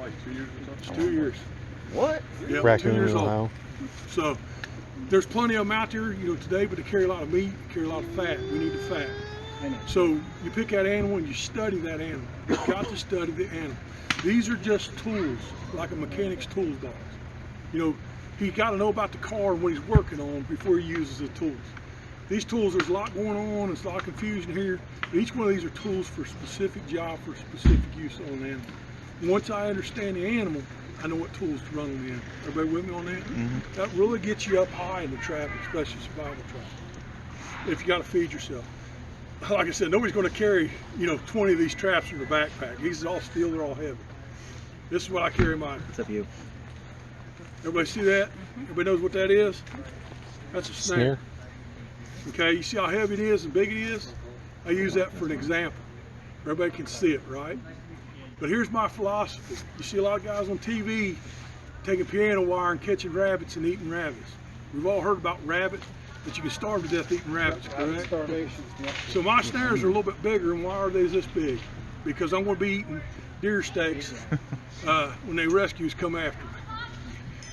like 2 years or something. It's 2 years. What? Yeah, Raccoon, 2 years Ohio. old. So there's plenty of them out there, today, but they carry a lot of meat, carry a lot of fat. We need the fat. So you pick that animal and you study that animal. You've got to study the animal. These are just tools, like a mechanic's tools box. He got to know about the car and what he's working on before he uses the tools. These tools, there's a lot going on, there's a lot of confusion here. But each one of these are tools for a specific job, for specific use on an animal. Once I understand the animal, I know what tools to run on the animal. Everybody with me on that? Mm-hmm. That really gets you up high in the trap, especially survival trap, if you got to feed yourself. Like I said, nobody's going to carry 20 of these traps in their backpack. These are all steel, they're all heavy. This is what I carry mine. What's up, you? Everybody see that? Everybody knows what that is? That's a snare. Okay, you see how heavy it is and big it is? I use that for an example. Everybody can see it, right? But here's my philosophy. You see a lot of guys on TV taking piano wire and catching rabbits and eating rabbits. We've all heard about rabbits, but you can starve to death eating rabbits, correct? So my snares are a little bit bigger, and why are they this big? Because I'm going to be eating deer steaks when they rescues come after me.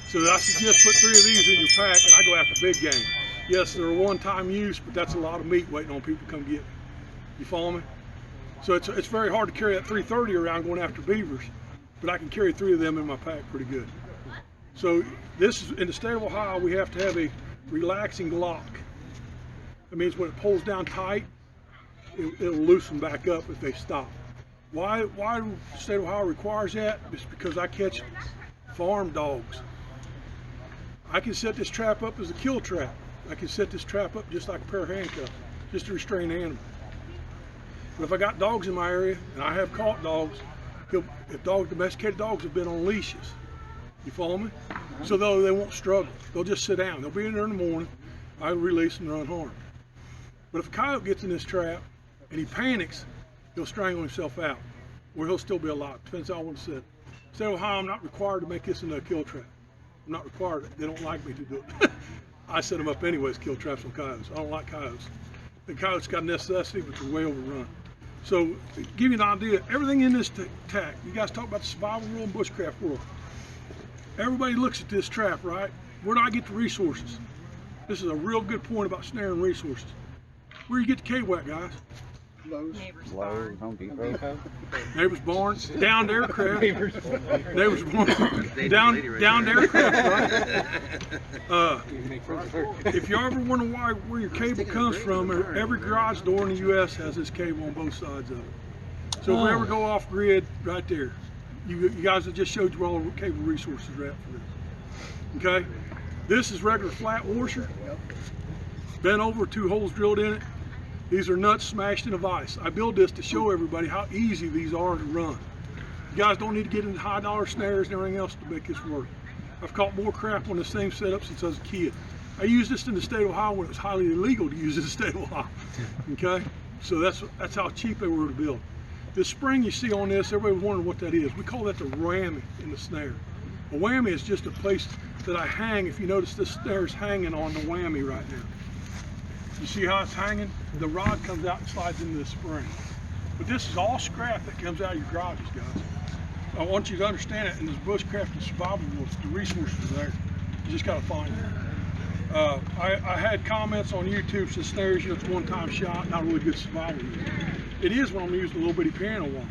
So I suggest put 3 of these in your pack, and I go after big game. Yes, they're a one-time use, but that's a lot of meat waiting on people to come get me. You follow me? So it's very hard to carry that 330 around going after beavers, but I can carry 3 of them in my pack pretty good. So this is, in the state of Ohio, we have to have a relaxing lock. That means when it pulls down tight, it'll loosen back up if they stop. Why the state of Ohio requires that? It's because I catch farm dogs. I can set this trap up as a kill trap. I can set this trap up just like a pair of handcuffs, just to restrain the animal. But if I got dogs in my area, and I have caught dogs, if domesticated dogs have been on leashes, you follow me? So they won't struggle. They'll just sit down. They'll be in there in the morning. I release them, they're unharmed. But if a coyote gets in this trap and he panics, he'll strangle himself out, or he'll still be alive. Depends how I want to set it. State of Ohio, I'm not required to make this into a kill trap. I'm not required. They don't like me to do it. I set them up anyways, kill traps on coyotes. I don't like coyotes. The coyotes got necessity, but they're way overrun. So, to give you an idea, everything in this tack, you guys talk about the survival world and bushcraft world. Everybody looks at this trap, right? Where do I get the resources? This is a real good point about snaring resources. Where do you get the KWAC, guys? Neighbor's barn. Home Depot. Neighbor's barns, downed aircraft. Neighbor's barn, downed aircraft, right? If you ever wonder where your cable comes from, every garage door in the U.S. has this cable on both sides of it. So if we ever go off grid, right there, you guys have just showed you where all the cable resources are at for this. Okay, this is regular flat washer, bent over, 2 holes drilled in it. These are nuts smashed in a vise. I build this to show everybody how easy these are to run. You guys don't need to get into high-dollar snares and everything else to make this work. I've caught more crap on the same setup since I was a kid. I used this in the state of Ohio when it was highly illegal to use it in the state of Ohio. Okay, so that's how cheap they were to build. This spring you see on this, everybody was wondering what that is. We call that the whammy in the snare. A whammy is just a place that I hang. If you notice, this snare is hanging on the whammy right now. You see how it's hanging? The rod comes out and slides into the spring. But this is all scrap that comes out of your garages, guys. I want you to understand it in this bushcraft and survival world, the resources are there. You just gotta find them. I had comments on YouTube that snares, it's a one-time shot, not a really good survival use. It is when I'm using a little bitty piano wire.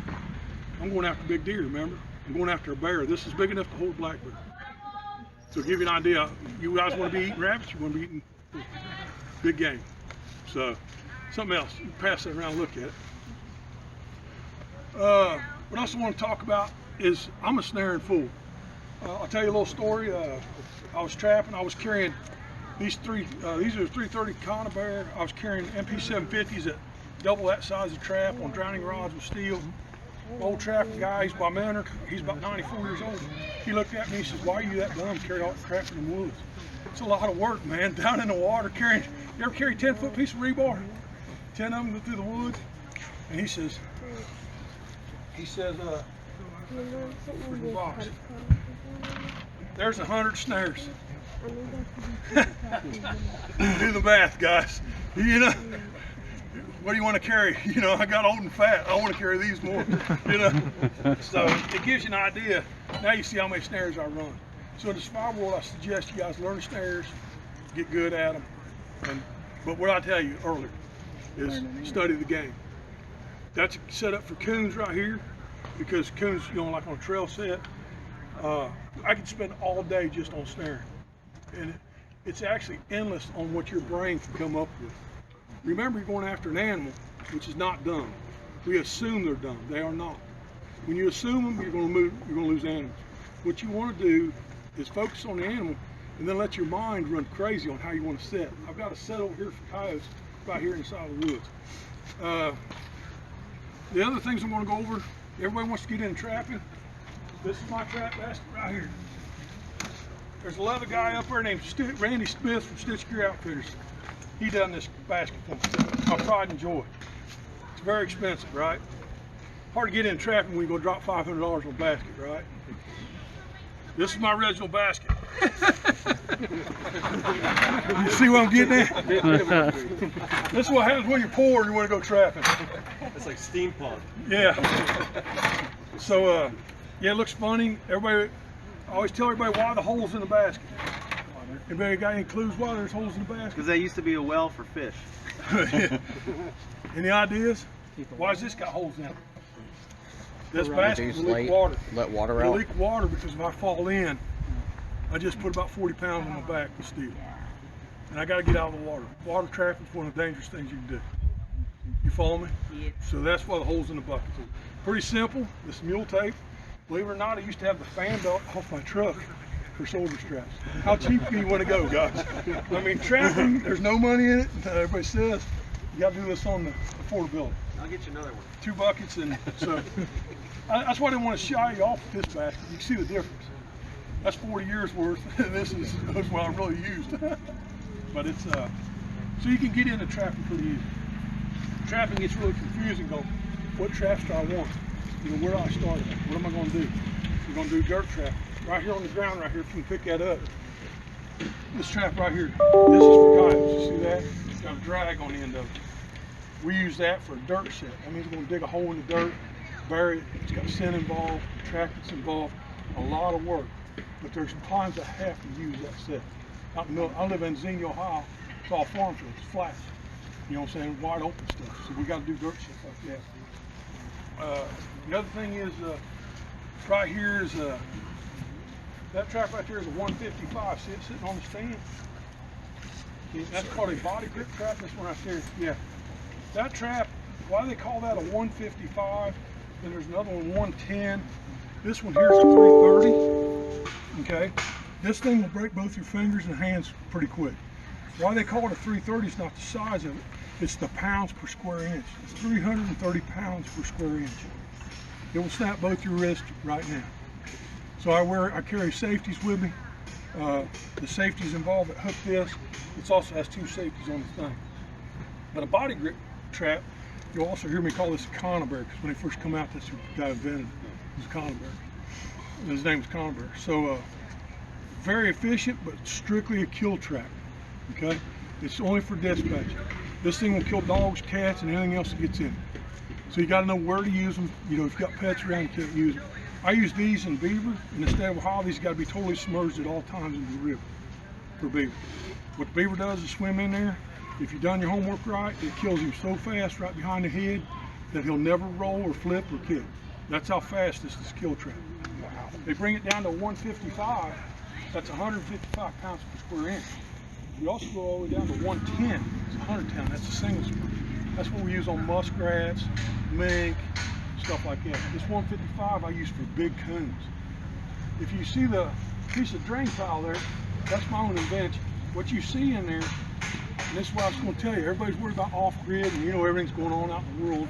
I'm going after big deer, remember? I'm going after a bear. This is big enough to hold a black bear. So to give you an idea, you guys want to be eating rabbits, you want to be eating big game. So, something else, you can pass that around and look at it. What else I want to talk about is I'm a snaring fool. I'll tell you a little story. I was trapping, I was carrying these are 330 conibear. I was carrying MP750s that double that size of trap on drowning rods with steel. Old trapping guy, he's by mentor, he's about 94 years old. He looked at me and he says, "Why are you that dumb to carry all the crap in the woods?" It's a lot of work, man, down in the water carrying. You ever carry a 10-foot piece of rebar? 10 of them go through the woods. And he says, where's the box? There's 100 snares. Do the math, guys. You know, what do you want to carry? You know, I got old and fat. I want to carry these more. You know, so it gives you an idea. Now you see how many snares I run. So in the survival world, I suggest you guys learn the snares, get good at them. But what I tell you earlier is study the game. That's set up for coons right here, because coons, you know, like on a trail set, I could spend all day just on snaring. And it's actually endless on what your brain can come up with. Remember, you're going after an animal, which is not dumb. We assume they're dumb. They are not. When you assume them, you're going to lose animals. What you want to do is focus on the animal, and then let your mind run crazy on how you want to set. I've got a set over here for coyotes right here inside the woods. The other things I'm going to go over, everybody wants to get in trapping. This is my trap basket right here. There's a leather guy up there named Randy Smith from Stitch Gear Outfitters. He done this basket for me. My pride and joy. It's very expensive, right? Hard to get in trapping when you go drop $500 on a basket, right? This is my original basket. You see what I'm getting at? This is what happens when you're poor and you want to go trapping. It's like steampunk. Yeah. So, yeah, it looks funny. Everybody, I always tell everybody why the holes in the basket. Everybody got any clues why there's holes in the basket? Because they used to be a well for fish. Any ideas? Why has this got holes in it? This basket will leak water. Let water It'll out. leak water because if I fall in, I just put about 40 pounds on my back with steel. And I got to get out of the water. Water trapping is one of the dangerous things you can do. You follow me? Yeah. So that's why the holes in the bucket. Pretty simple. This mule tape. Believe it or not, I used to have the fan belt off my truck for shoulder straps. How cheap do you want to go, guys? I mean, trapping, there's no money in it. Everybody says you got to do this on the affordability. I'll get you another one. 2 buckets, and so that's why I didn't want to shy you off with this basket. You can see the difference. That's 40 years worth, and this is what I really used. But it's so you can get into trapping pretty easy. Trapping gets really confusing. Go, what traps do I want? You know, where do I start? What am I going to do? We're going to do dirt trap right here on the ground. Right here, if you can pick that up. This trap right here. This is for coyotes. You see that? It's got a drag on the end of it. We use that for a dirt set. That means we're going to dig a hole in the dirt, bury it. It's got scent involved, track that's involved, a lot of work. But there's times I have to use that set. Out in the middle, I live in Xenia, Ohio. It's all farm fields, it's flats. You know what I'm saying? Wide open stuff. So we got to do dirt sets like that. The other thing is, right here is that trap right there is a 155. See it sitting on the stand? That's called a body grip trap. This one right there, yeah. That trap, why do they call that a 155? Then there's another one, 110. This one here is a 330. Okay, this thing will break both your fingers and hands pretty quick. Why they call it a 330 is not the size of it, it's the pounds per square inch. It's 330 pounds per square inch. It will snap both your wrists right now. So I carry safeties with me. The safeties involved that hook this. It also has 2 safeties on the thing. But a body grip trap, you'll also hear me call this a conibear, because when they first come out, that's who the guy invented it. It was a conibear. His name was Conibear. So very efficient, but strictly a kill trap. Okay, it's only for dispatch. This thing will kill dogs, cats, and anything else that gets in it. So you got to know where to use them. You know, if you've got pets around, you can't use them. I use these in beaver. In the state of Ohio, these got to be totally submerged at all times into the river for beaver. What the beaver does is swim in there. If you've done your homework right, it kills him so fast right behind the head that he'll never roll or flip or kick. That's how fast this is kill trap. They bring it down to 155. That's 155 pounds per square inch. We also go all the way down to 110. It's 110. That's a single spur. That's what we use on muskrats, mink, stuff like that. This 155 I use for big coons. If you see the piece of drain tile there, that's my own invention. What you see in there, and this is what I was going to tell you, everybody's worried about off-grid and you know everything's going on out in the world.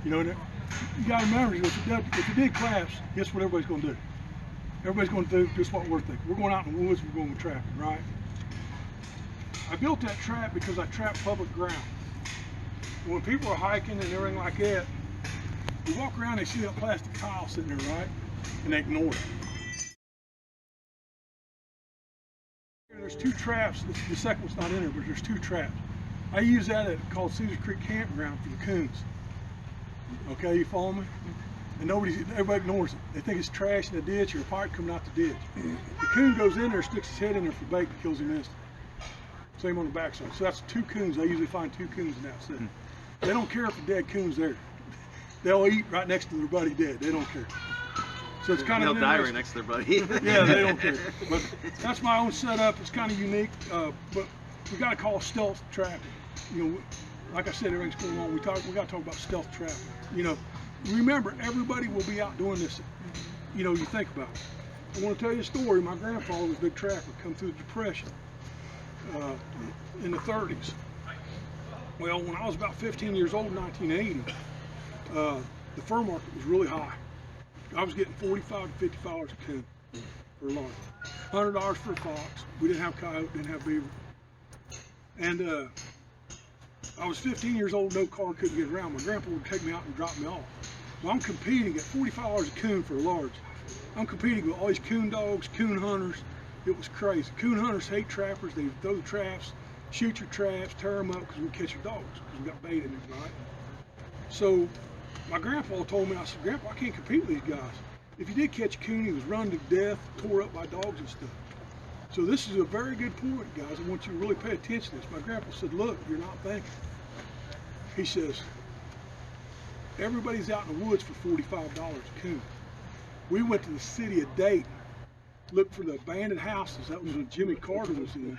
You know, you got to remember, if it did collapse, guess what everybody's going to do? Everybody's going to do just what we're thinking. We're going out in the woods, we're going trapping, right? I built that trap because I trap public ground. When people are hiking and everything like that, we walk around, they see that plastic tile sitting there, right? And they ignore it. There's 2 traps. The second one's not in there, but there's 2 traps. I use that at called Cedar Creek Campground for the coons. Okay, you follow me? and everybody ignores it. They think it's trash in the ditch or a pirate coming out the ditch. The coon goes in there, sticks his head in there for bait, and kills him instantly. Same on the backside. So that's 2 coons. They usually find 2 coons in that set. They don't care if the dead coon's there. They'll eat right next to their buddy dead. They don't care. So it's kind of they'll die right next to their buddy. Yeah, they don't care. But that's my own setup. It's kind of unique, but we got to call stealth trapping. You know, like I said, everything's going on. We got to talk about stealth trapping. You know, remember, everybody will be out doing this. You know, you think about it. I want to tell you a story. My grandfather was a big trapper, come through the Depression in the 30s. Well, when I was about 15 years old in 1980, the fur market was really high. I was getting $45 to $50 a coon for a large, $100 for a fox. We didn't have coyote, didn't have beaver. And I was 15 years old, no car, couldn't get around. My grandpa would take me out and drop me off. Well, I'm competing at $45 a coon for a large. I'm competing with all these coon dogs, coon hunters. It was crazy. Coon hunters hate trappers. They throw the traps, shoot your traps, tear them up because we catch your dogs because we got bait in it, right? So my grandpa told me, I said, Grandpa, I can't compete with these guys. If you did catch a coon, he was run to death, tore up by dogs and stuff. So this is a very good point, guys. I want you to really pay attention to this. My grandpa said, look, you're not thinking. He says, everybody's out in the woods for $45 a coon. We went to the city of Dayton, looked for the abandoned houses. That was when Jimmy Carter was in.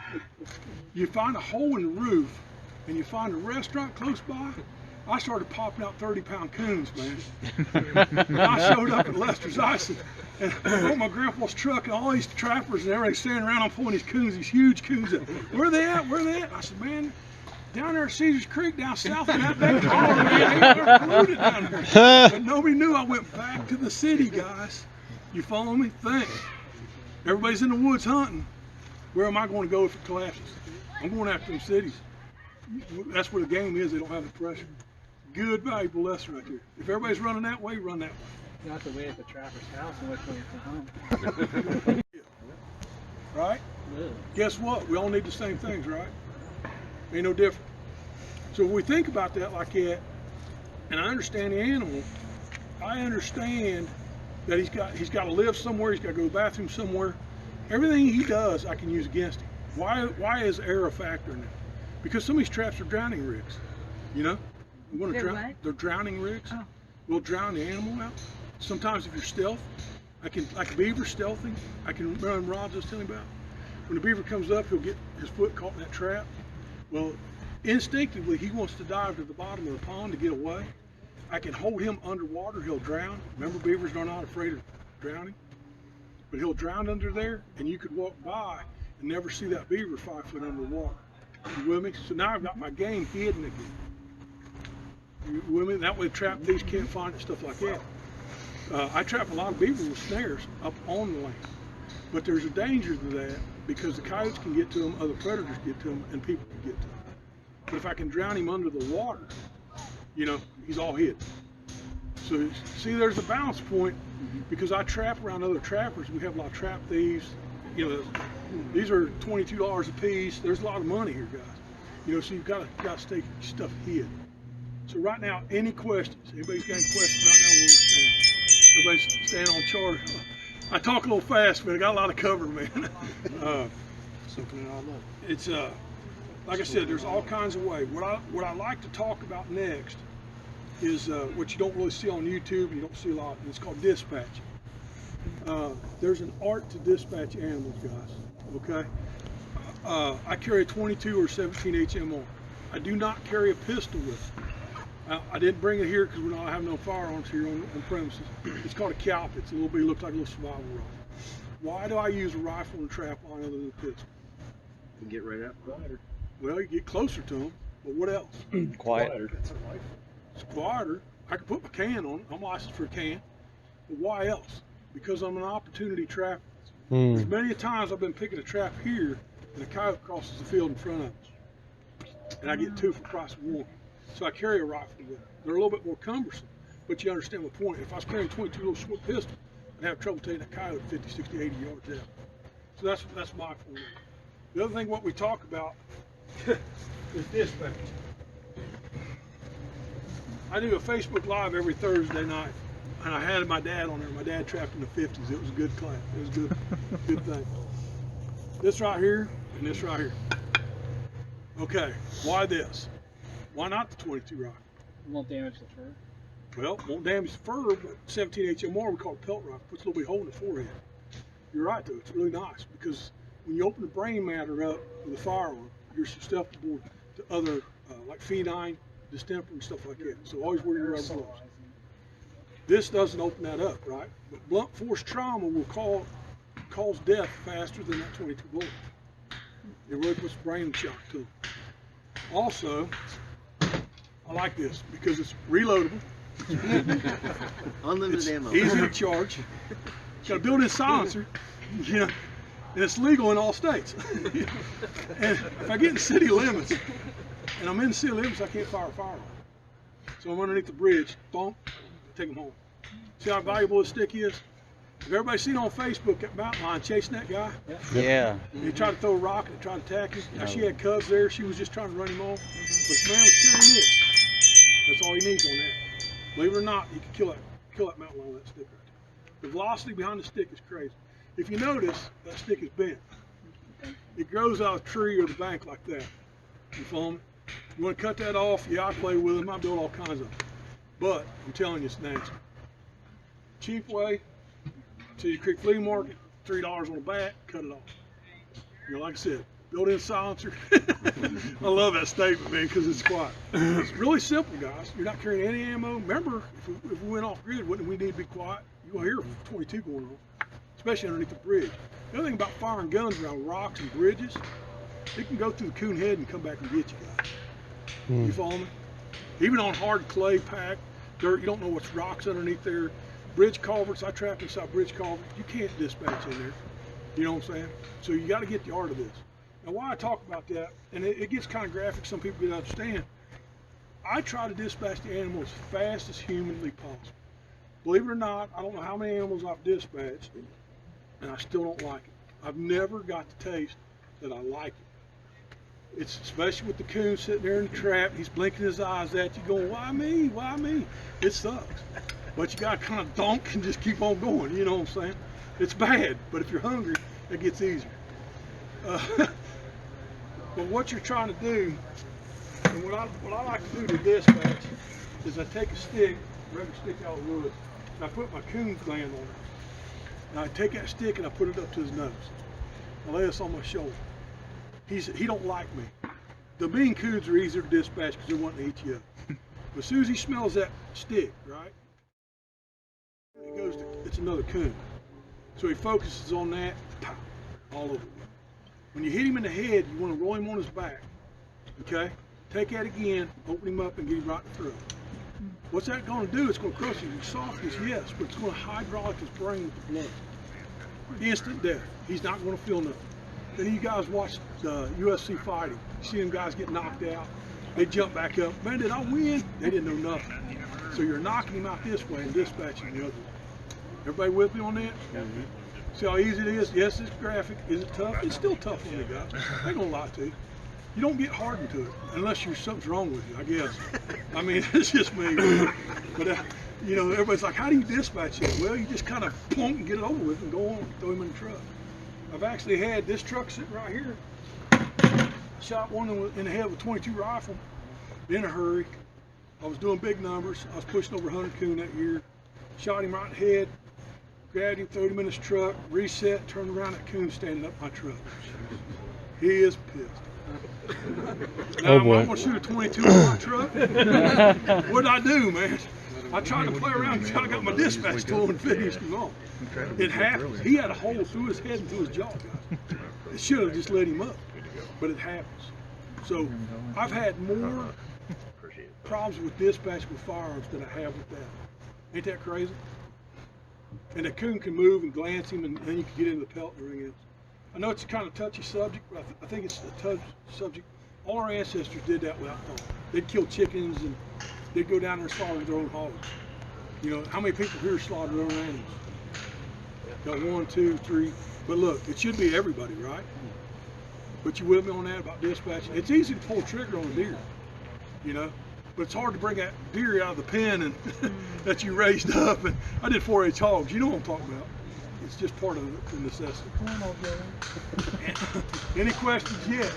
You find a hole in the roof, and you find a restaurant close by. I started popping out 30-pound coons, man. And I showed up at Lester's Ice and on my grandpa's truck, and all these trappers and everybody standing around. I'm pulling these coons, these huge coons. Where are they at? Where are they at? I said, man, down there at Caesars Creek, down south of that big car, man. They were polluted down there. But nobody knew I went back to the city, guys. You follow me? Think. Everybody's in the woods hunting. Where am I going to go if it collapses? I'm going after them cities. That's where the game is. They don't have the pressure. Good, valuable lesson right there. If everybody's running that way, run that way. Not the way at the trapper's house and which way it's home. Right? Yeah. Guess what? We all need the same things, right? Ain't no different. So if we think about that like that, and I understand the animal, I understand that he's got to live somewhere, he's got to go to the bathroom somewhere. Everything he does, I can use against him. Why is air a factor in that? Because some of these traps are drowning rigs, you know? They're drowning rigs. Oh. We'll drown the animal out. Sometimes if you're stealth, like a beaver stealthy, I can run rods I was telling you about. When the beaver comes up, he'll get his foot caught in that trap. Well, instinctively, he wants to dive to the bottom of the pond to get away. I can hold him underwater, he'll drown. Remember, beavers are not afraid of drowning. But he'll drown under there, and you could walk by and never see that beaver 5 foot underwater. You with me? So now I've got my game hidden again. You with me? That way trap thieves can't find it, stuff like that. I trap a lot of beaver with snares up on the land. But there's a danger to that because the coyotes can get to them, other predators get to them, and people can get to them. But if I can drown him under the water, you know, he's all hid. So see, there's a balance point because I trap around other trappers. We have a lot of trap thieves. You know, these are $22 a piece. There's a lot of money here, guys. You know, so you've got to stay stuff hid. So right now, any questions? Anybody's got any questions right now where we're standing? Everybody's staying on charge. I talk a little fast, but I got a lot of cover, man. Soaking it all up. It's like I said, there's all kinds of ways. What I like to talk about next is what you don't really see on YouTube, and you don't see a lot, and it's called dispatching. There's an art to dispatch animals, guys, okay? I carry a 22 or 17 HMR. I do not carry a pistol with me. I didn't bring it here because we don't have no firearms here on premises. It's called a calp. It's a little bit, looks like a little survival rifle. Why do I use a rifle and trap line other than a pistol? You can get right up. Well, you get closer to them, but what else? Quieter. It's quieter. I can put my can on it. I'm licensed for a can. But why else? Because I'm an opportunity trapper. There's many times I've been picking a trap here, and a coyote crosses the field in front of us. And I get 2 for the price of 1. So I carry a rifle with me. They're a little bit more cumbersome, but you understand my point. If I was carrying 22 little short pistol, I'd have trouble taking a coyote 50, 60, 80 yards out. So that's my point. The other thing what we talk about is dispatch. I do a Facebook Live every Thursday night. And I had my dad on there. My dad trapped in the 50s. It was a good class. It was a good, good thing. This right here and this right here. Okay, why this? Why not the 22 rifle? It won't damage the fur. Well, won't damage the fur, but 17 HMR, we call it pelt rifle, puts a little bit of hole in the forehead. You're right though, it's really nice because when you open the brain matter up with a firearm, you're susceptible to other, like feline, distemper and stuff like that. So always wear your rubber gloves. This doesn't open that up, right? But blunt force trauma will cause death faster than that 22 bullet. It really puts brain shock to them. Also, I like this because it's reloadable. Unlimited It's ammo. easy to charge. It's got a built-in silencer. You know, and it's legal in all states. And if I get in city limits, and I'm in city limits, I can't fire a firearm. So I'm underneath the bridge, boom, take them home. See how valuable this stick is? Have everybody seen on Facebook that mountain lion chasing that guy? Yeah. He tried to throw a rock and tried to attack him. Now she had cubs there. She was just trying to run him off. But the man was carrying this. That's all he needs on that. Believe it or not, he can kill that mountain lion with that stick right there. The velocity behind the stick is crazy. If you notice, that stick is bent. It grows out of a tree or the bank like that. You follow me? You want to cut that off? Yeah, I play with them. I build all kinds of them. But I'm telling you, it's nasty. Cheap way. Cedar Creek Flea Market, $3 on the bat, cut it off. You know, like I said, built-in silencer. I love that statement, man, because it's quiet. It's really simple, guys. You're not carrying any ammo. Remember, if we went off grid, wouldn't we need to be quiet? You're going to hear 22 going on, especially underneath the bridge. The other thing about firing guns around rocks and bridges, it can go through the coon head and come back and get you guys. You follow me? Even on hard clay pack, dirt, you don't know what's rocks underneath there. Bridge culverts, I trapped inside bridge culverts. You can't dispatch in there. You know what I'm saying? So you got to get the art of this. Now, why I talk about that, and it gets kind of graphic, some people didn't understand. I try to dispatch the animal as fast as humanly possible. Believe it or not, I don't know how many animals I've dispatched, and I still don't like it. I've never got the taste that I like it. It's especially with the coon sitting there in the trap, he's blinking his eyes at you going, why me, why me? It sucks. But you gotta kind of donk and just keep on going, you know what I'm saying? It's bad, but if you're hungry, it gets easier. But what you're trying to do, and what I like to do to dispatch, is I take a stick, a regular stick out of wood, and I put my coon gland on it. And I take that stick and I put it up to his nose. I lay this on my shoulder. He don't like me. The mean coons are easier to dispatch because they're wanting to eat you up. But as soon as he smells that stick, right? It goes to, it's another coon. So he focuses on that, pow, all over. When you hit him in the head, you want to roll him on his back, okay? Take that again, open him up and get him right in the throat. What's that going to do? It's going to crush his esophagus, yes, but it's going to hydraulic his brain with the blood. Instant death. He's not going to feel nothing. Then you guys watch the UFC fighting. You see them guys get knocked out. They jump back up. Man, did I win? They didn't know nothing. So you're knocking him out this way and dispatching the other way. Everybody with me on that? Mm-hmm. See how easy it is? Yes, it's graphic. Is it tough? It's still tough on you guys. I ain't gonna lie to you. You don't get hardened to it unless something's wrong with you, I guess. I mean, it's just me. But you know, everybody's like, how do you dispatch it? Well, you just kind of plunk and get it over with and go on, throw him in the truck. I've actually had this truck sitting right here. Shot one in the head with a 22 rifle in a hurry. I was doing big numbers. I was pushing over 100 coon that year. Shot him right in the head, grabbed him, threw him in his truck, reset, turned around, that coon standing up my truck. He is pissed. Now, I'm gonna shoot a 22 on my truck. What'd I do, man? I tried to play around until I got my dispatch tool and finished him off. It happens. He had a hole through his head and through his jaw, guys. It should have just let him up, but it happens. So I've had more problems with dispatch with firearms than I have with that. Ain't that crazy? And the coon can move and glance him, and then you can get into the pelt and everything else. I know it's a kind of touchy subject, but I think it's a touchy subject. All our ancestors did that without thought. They'd kill chickens and they'd go down there and slaughter their own hogs. You know, how many people here slaughter their own animals? Got 1, 2, 3. But look, it should be everybody, right? But you with me on that about dispatching? It's easy to pull a trigger on a deer, you know? but it's hard to bring that deer out of the pen and that you raised up. And I did 4-H hogs. You know what I'm talking about. It's just part of the necessity. Any questions yet?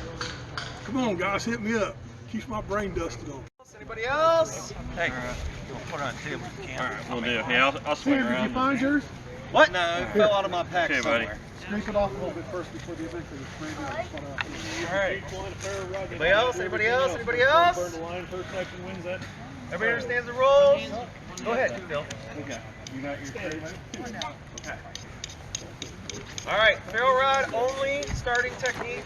Come on, guys, hit me up. Keeps my brain dusted on. Anybody else? Hey, you'll put it on the table if you can. All right, we'll do. Yeah, I'll swing around. Did you find yours? What? No, it fell out of my pack Okay, buddy. somewhere. Scrape it off a little bit first before the event. All right. Anybody else? Anybody else? Anybody else? Everybody understands the rules? Go ahead, Phil. Okay. You got your scrape? Okay. All right, ferrule rod only starting technique.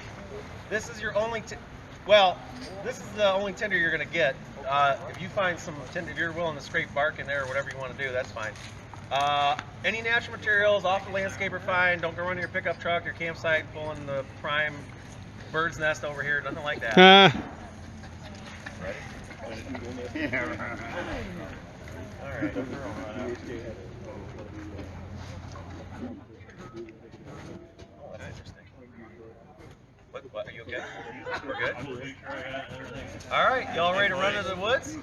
This is your only, well, this is the only tinder you're gonna get. If you find some tinder, if you're willing to scrape bark in there or whatever you want to do, that's fine. Any natural materials off the landscape are fine. Don't go run your pickup truck, your campsite, pulling the prime bird's nest over here, nothing like that. Ready? All right. What, are you okay? We're good? All right, y'all ready to run into the woods?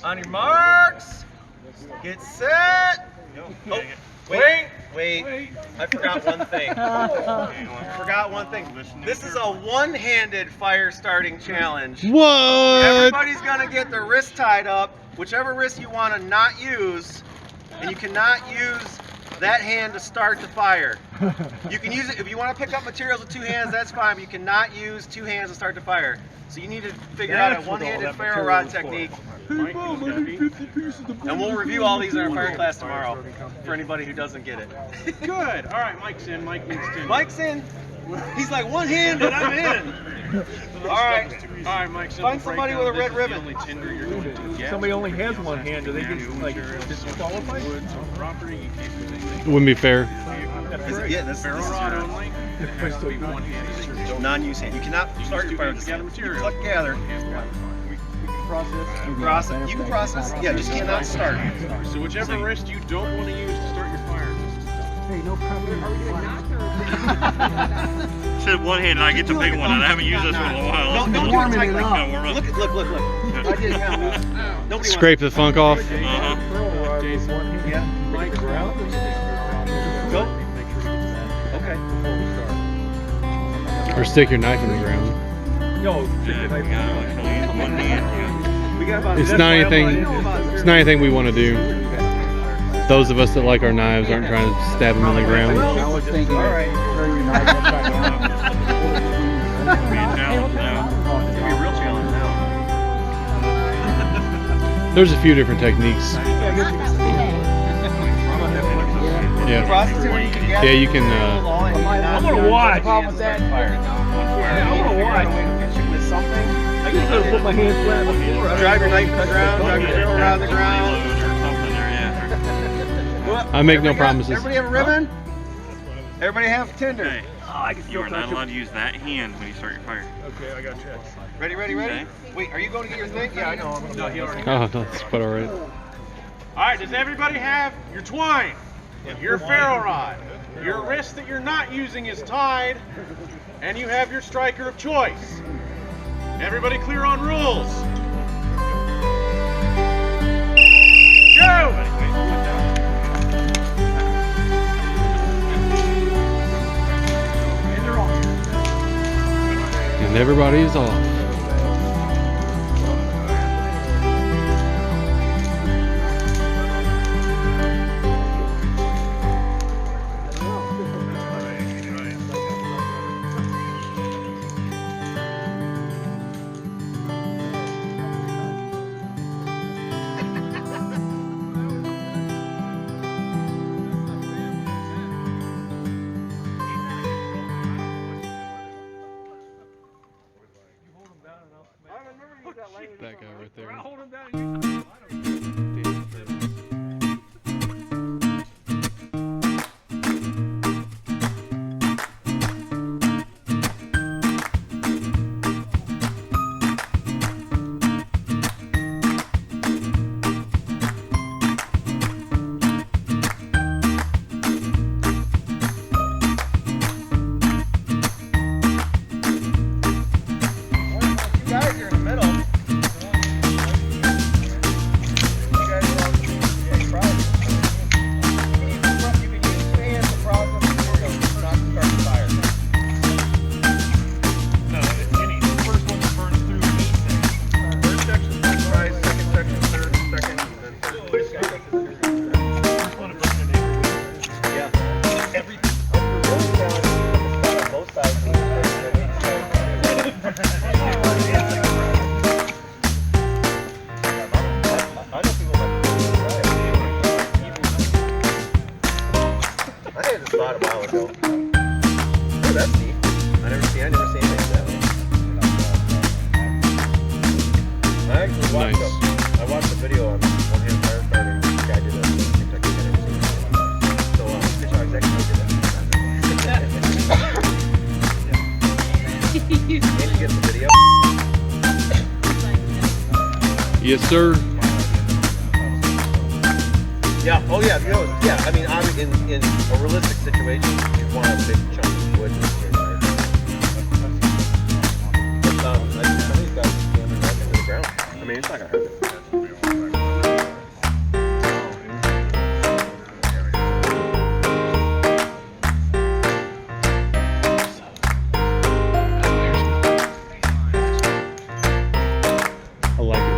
On your marks, get set. Oh, wait. I forgot one thing. This is a one-handed fire starting challenge. What? Everybody's gonna get their wrist tied up, whichever wrist you want to not use, and you cannot use that hand to start the fire. You can use it if you want to pick up materials with two hands, that's fine, but you cannot use two hands to start the fire. So you need to figure out a one-handed ferrule rod technique. And we'll review all these in our fire class tomorrow for anybody who doesn't get it. Good. All right, Mike's in. Mike needs to. Mike's in. He's like one-handed, I'm in. All right, Mike's in. Find somebody with a red ribbon. Somebody only has one hand. Do they get like disqualified? It wouldn't be fair. Yeah, this Ferrule rod only. It has to be one-handed. non-use hand. You cannot start your fire with this hand. You collect, gather. Process. You can process. Yeah, just cannot start. So whichever wrist you don't want to use to start your fire. Hey, no problem. Said one hand and I get the big one and I haven't used this one in a while. Don't warming it technique. up. Look. I did it kind of loose. Nobody Scrape the funk off. Yeah. Go. Okay. Or stick your knife in the ground. We got about. It's not anything we want to do. Those of us that like our knives aren't trying to stab them in the ground. I was thinking, All right. turn your knife upside down. It's gonna be a real challenge now. There's a few different techniques. Yeah. Process where you can gather. Yeah, you can. I'm gonna watch. Problem with that? Yeah, I'm gonna watch. I just gotta put my hands flat on the floor. Drive your knife to the ground, drive your ferrule around the ground. I make no promises. Everybody have a ribbon? Everybody have tinder? Okay. You are not allowed to use that hand when you start your fire. Okay, I got you. Ready? Okay. Wait, are you going to get your thing? Yeah, I know. No, he already. Oh, that's quite all right. All right, does everybody have your twine? Your ferrule rod? Your wrist that you're not using is tied, and you have your striker of choice. Everybody clear on rules? Go! And everybody's off. That guy right there. You guys are in the middle. go. Oh, that's neat. I never seen anything like that. I actually watched I watched a video on one-hand firefighter. This guy did a TikTok. I never seen anything like that. So fish out exactly did that. And you get the video. Yes, sir. Yeah. Oh, yeah. You know, yeah. I mean, in a realistic situation, you want a big chunk of wood. But some of these guys stand right into the ground. I mean, it's not gonna hurt them. I like it.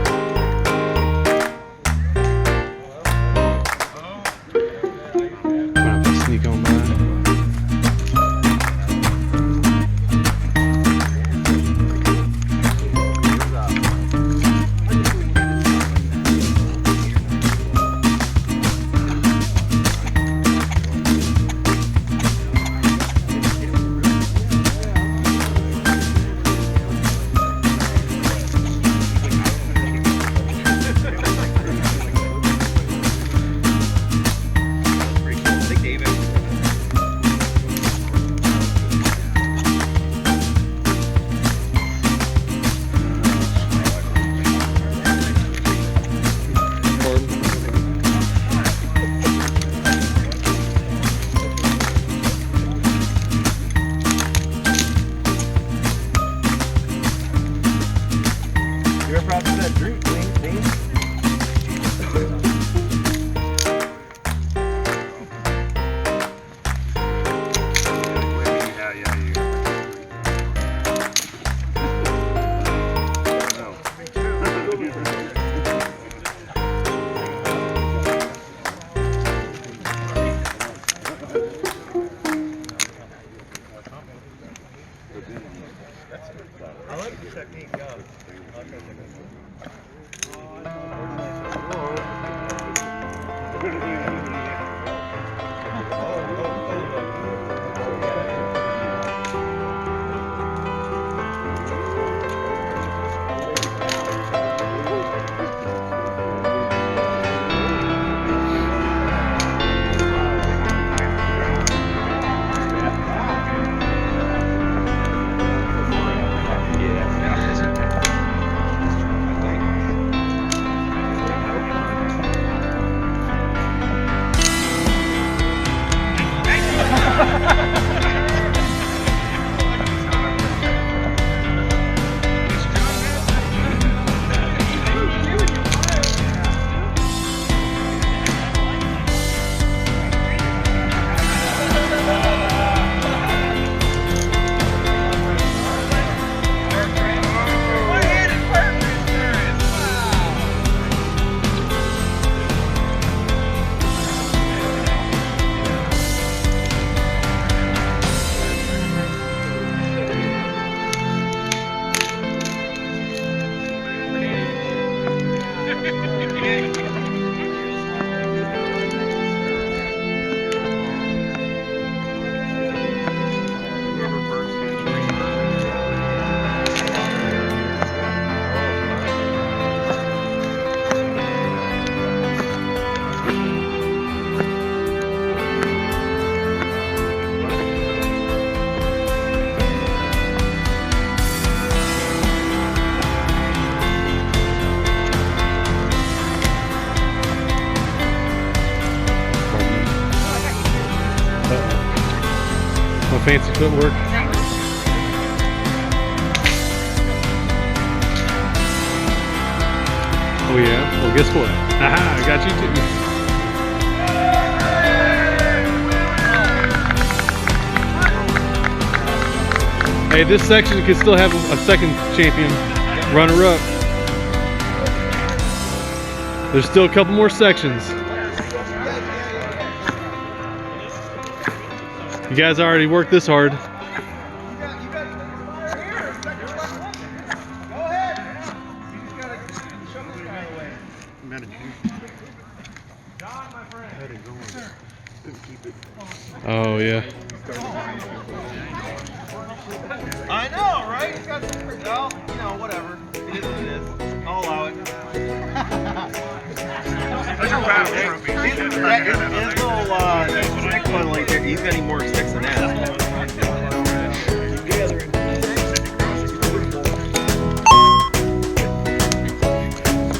I'm gonna have to sneak on by. You're proud of that drink, Dean? I like the technique, yeah. Fancy footwork. Oh yeah? Well, guess what? Aha, I got you too. Hey, this section could still have a second champion runner-up. There's still a couple more sections. You guys already worked this hard. Oh yeah. I know, right? He's got some, well, you know, whatever. It is what it is. I'll allow it. Those are battle trophies. His little stick bundle here, he's got any more sticks than that.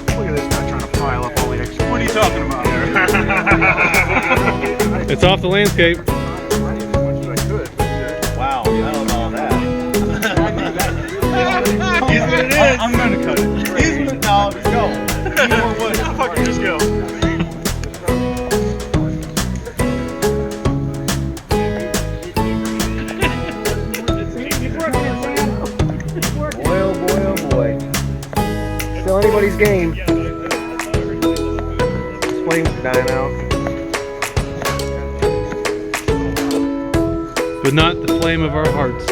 Look at this guy trying to pile up all the extra. What are you talking about? It's off the landscape. Wow, I don't know all that. Here's what it is. I'm gonna cut it. Here's what, no, just go. Need more wood. Fucking just go. Boy, oh boy. Still anybody's game. This flame's dying out. But not the flame of our hearts.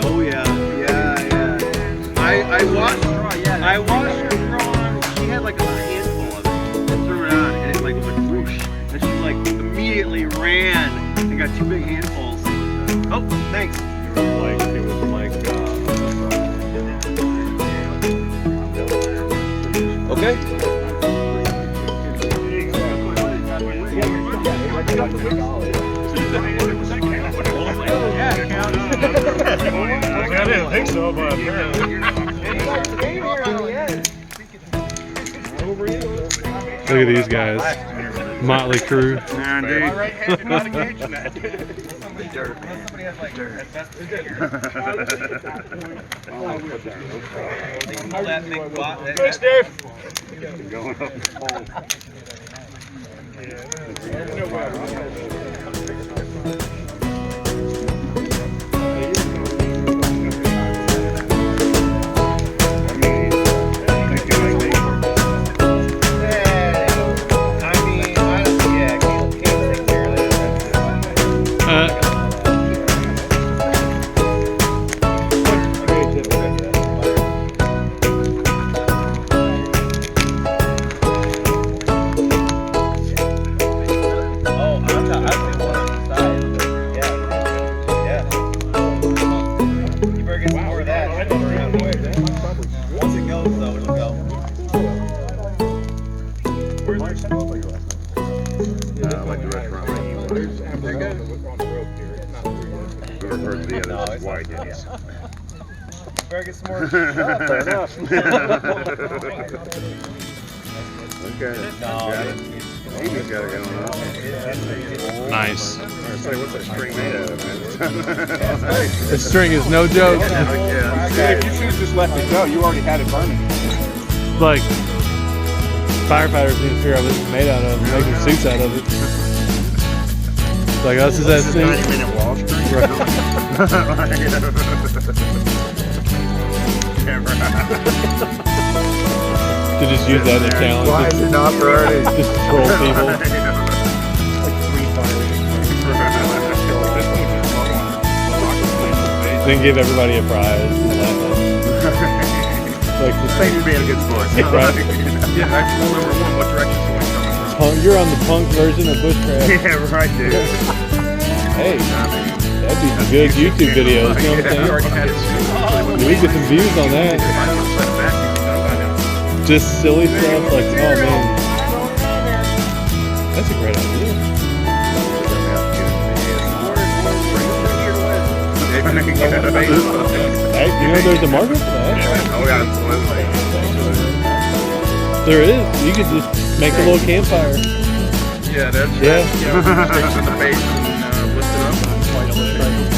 Oh yeah. I watched her throw on. She had like a handful of it and threw it on, and it like went whoosh. And she like immediately ran and got 2 big handfuls. Oh, thanks. Okay. I didn't think so, but Look at these guys. Motley crew. Yeah, indeed. right-handed not engaging that. Somebody has like asbestos here. They can pull that big bot. Thanks, Dave. Going up the pole. Better get some more. Fair enough. Okay. He's got it going on. Nice. I say, what's that string made out of, man? This string is no joke. If you should have just let it go, you already had it burning. Like firefighters need to figure out what it's made out of and make their suits out of it. It's like us is that thing. 90-minute wall string. To just use that as a challenge. Why is it not burning? Just troll people. Then give everybody a prize. Like This thing would be in a good sport. Right. Yeah, actual number 1, what direction is it coming You're on the punk version of bushcraft. from? Yeah, right, dude. Hey, that'd be some good YouTube videos. You know what I'm saying? We get some views on that. Just silly stuff like, oh man, that's a great idea. Hey, you know there's a market for that. Oh, yeah, absolutely. There is. You could just make a little campfire. Yeah, that's Yeah. sticks in the base and lift it up.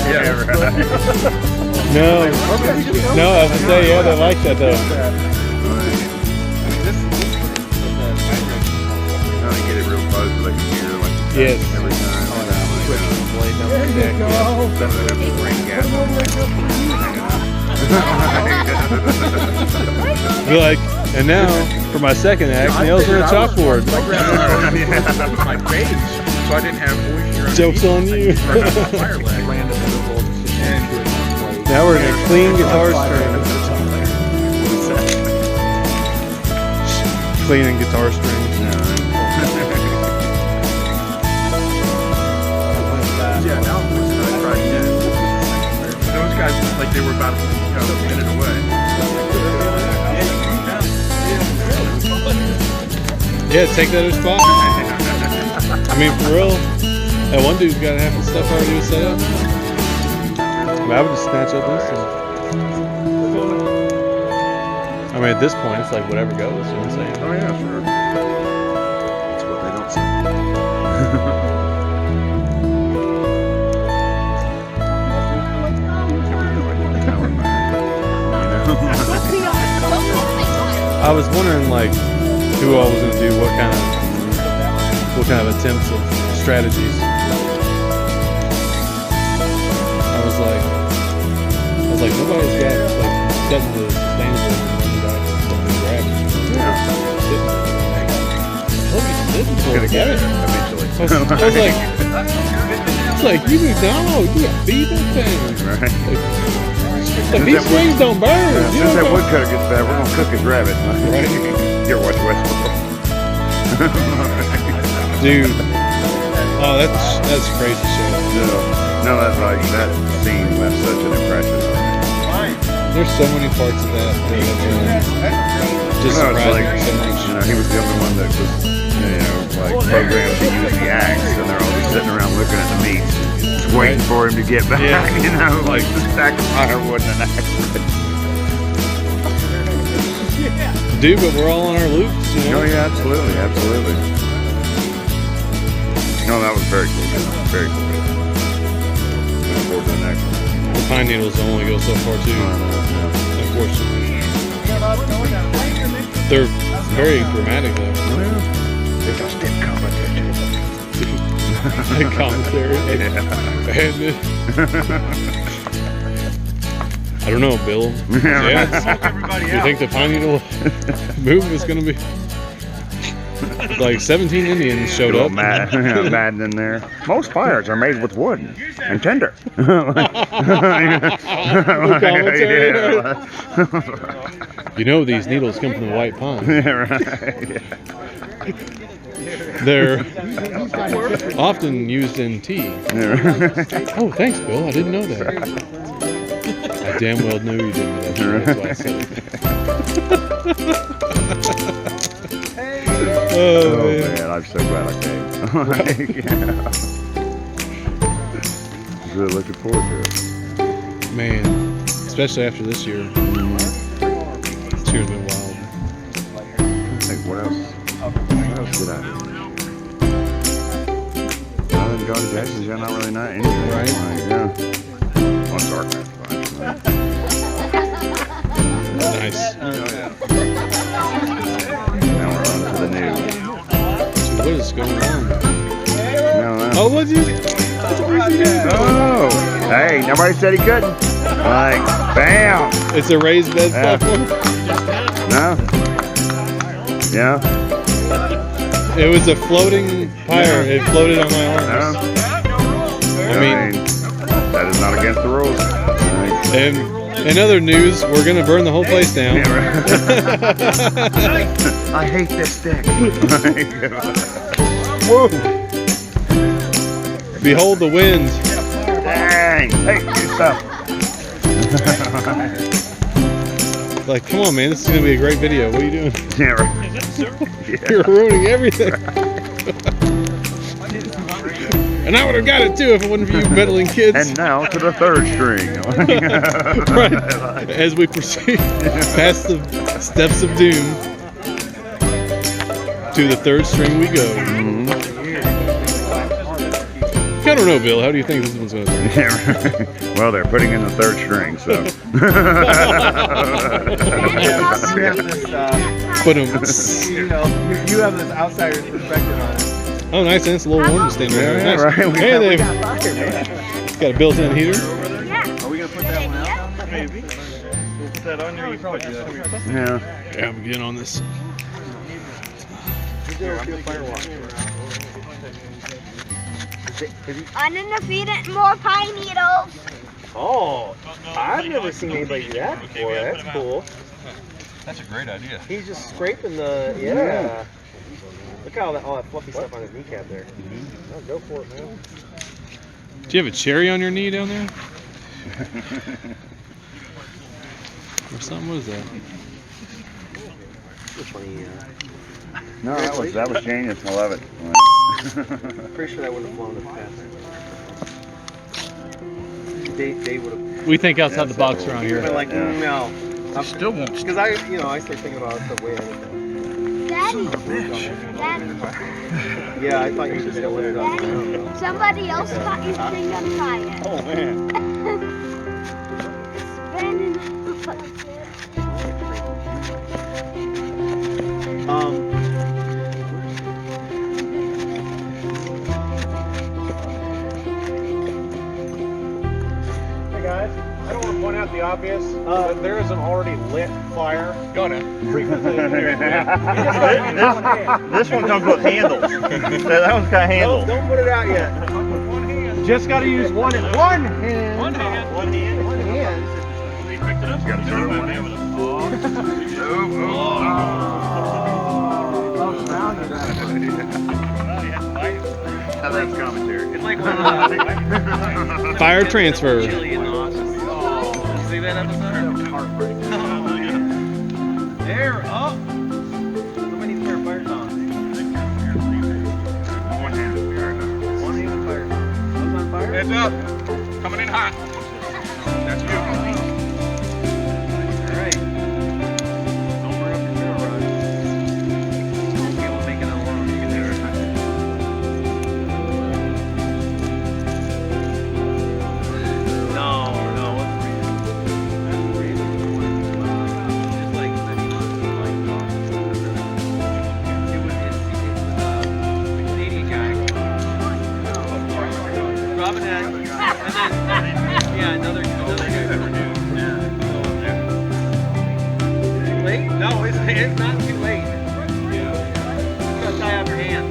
Yeah, right. No, I was gonna say, yeah, they like that though. Get it real close so they can hear like Yes. every time. Be like, and now for my second act, nails on a chalkboard. My face, so I didn't have moisture. Joke's on you. Fire leg. Now we're in a clean guitar string. cleaning guitar strings. Yeah, now I'm right again. Those guys looked like they were about a minute away. Yeah, take that other spot. I mean, for real, that one dude's got half the stuff already set up. I would just snatch up this. I mean, at this point, it's like whatever goes. You know what I'm saying? Oh yeah, sure. That's what they don't say. I was wondering, like, who all was gonna do what kind of attempts of strategies. I was like, nobody's got like setting the sustainable grab. Yeah. Gonna get it eventually. I was like, it's like you gotta feed that thing. Right. Like these strings don't burn. Yeah, You since know that woodcutter gets bad, we're gonna cook his rabbit. Right. You ever watch Westworld? Dude. Oh, that's crazy shit. No, that's like that scene left such an impression. There's so many parts of that just No, it's surprising like, so much. you know, he was the only one that was, like programmed to use the axe, and they're all just sitting around looking at the meat, just waiting for him to get back. Yeah. You know, like the stack of firewood and an axe. Dude, but we're all on our loops, you know? Oh yeah, absolutely, absolutely. No, that was very cool. Very cool. Looking forward to the next one. The pine needles only go so far too, unfortunately. They're very dramatic though. Oh yeah. They got stick competition. Commentary. Yeah. I don't know, Bill. Yeah, Do you think the pine needle move is going to be like 17 Indians showed up? Madden in there. Most fires are made with wood and tender. You know these needles come from the white pine. Yeah, right. They're often used in tea. Oh, thanks, Bill. I didn't know that. I damn well knew you didn't know that. That's why I said it. Oh man, I'm so glad I came. Really looking forward to it. Man, especially after this year. This year's been wild. Hey, what else did I do? Other than going to Jackson's, yeah, not really not anything. Right. Like, yeah. On Dark Knight. Nice. Now we're on to the news. Dude, what is going on? No. Oh, what'd you do? Oh, hey, nobody said he couldn't. Like, bam. It's a raised bed Yeah. platform. No. Yeah. It was a floating pyre. It floated on my No. arms. I mean, that is not against the rules. Like, and in other news, we're gonna burn the whole place down. yeah, right. I hate this stick. Whoa. Behold the wind. Dang. Hey, do stuff. Like, come on, man, this is gonna be a great video. What are you doing? Yeah, right. You're ruining everything. And I would have got it too if it wasn't for you meddling kids. And now to the third string. Right. As we proceed past the steps of doom, to the third string we go. I don't know, Bill. How do you think this one's going to turn? Yeah, right. Well, they're putting in the third string, so. But you have this outsider's perspective on it. oh, nice, and it's a little warm to stand there. Yeah, Nice. right. Hey, We they've got fire, man. got a built-in heater. Are we gonna put that one out? Maybe. We'll put that on there. You probably do that. Yeah. Yeah, I'm getting on this. Undefeated more pine needles. Oh, I've never seen anybody do that before. That's cool. That's a great idea. He's just scraping the, yeah. Look how all that fluffy stuff on his kneecap there. Oh, go for it, man. Do you have a cherry on your knee down there? Or something? What is that? Which one? No, that was genius. I love it. Pretty sure that wouldn't have flown as fast. They would have. We think outside the box around here. Been like, no. I still won't. Because I start thinking about the way. Daddy. Yeah, I thought you just got lifted off the ground. Daddy. Somebody else thought you were gonna try it. Oh man. It's spinning. Hey guys, I don't want to point out the obvious, but there is an already lit fire. Got it. This one comes with handles. That one's got handles. Don't put it out yet. Just got to use one hand. One hand. One hand. One hand. One hand. He picked it up. Got to turn it on. That's commentary. It's like when Fire transfer. Chili in the office. See that episode? There. Oh. Somebody needs to turn fires on. One-handed fire. One-handed fire. Those on fire? Heads up. Coming in hot. That's you. All right. Don't burn up your ferro rod. Okay, we'll make it on one. You can do it. No. Just like it was the Canadian guy. Robin had, and then yeah, another guy. Too late? No, it's not too late. You gotta tie off your hand.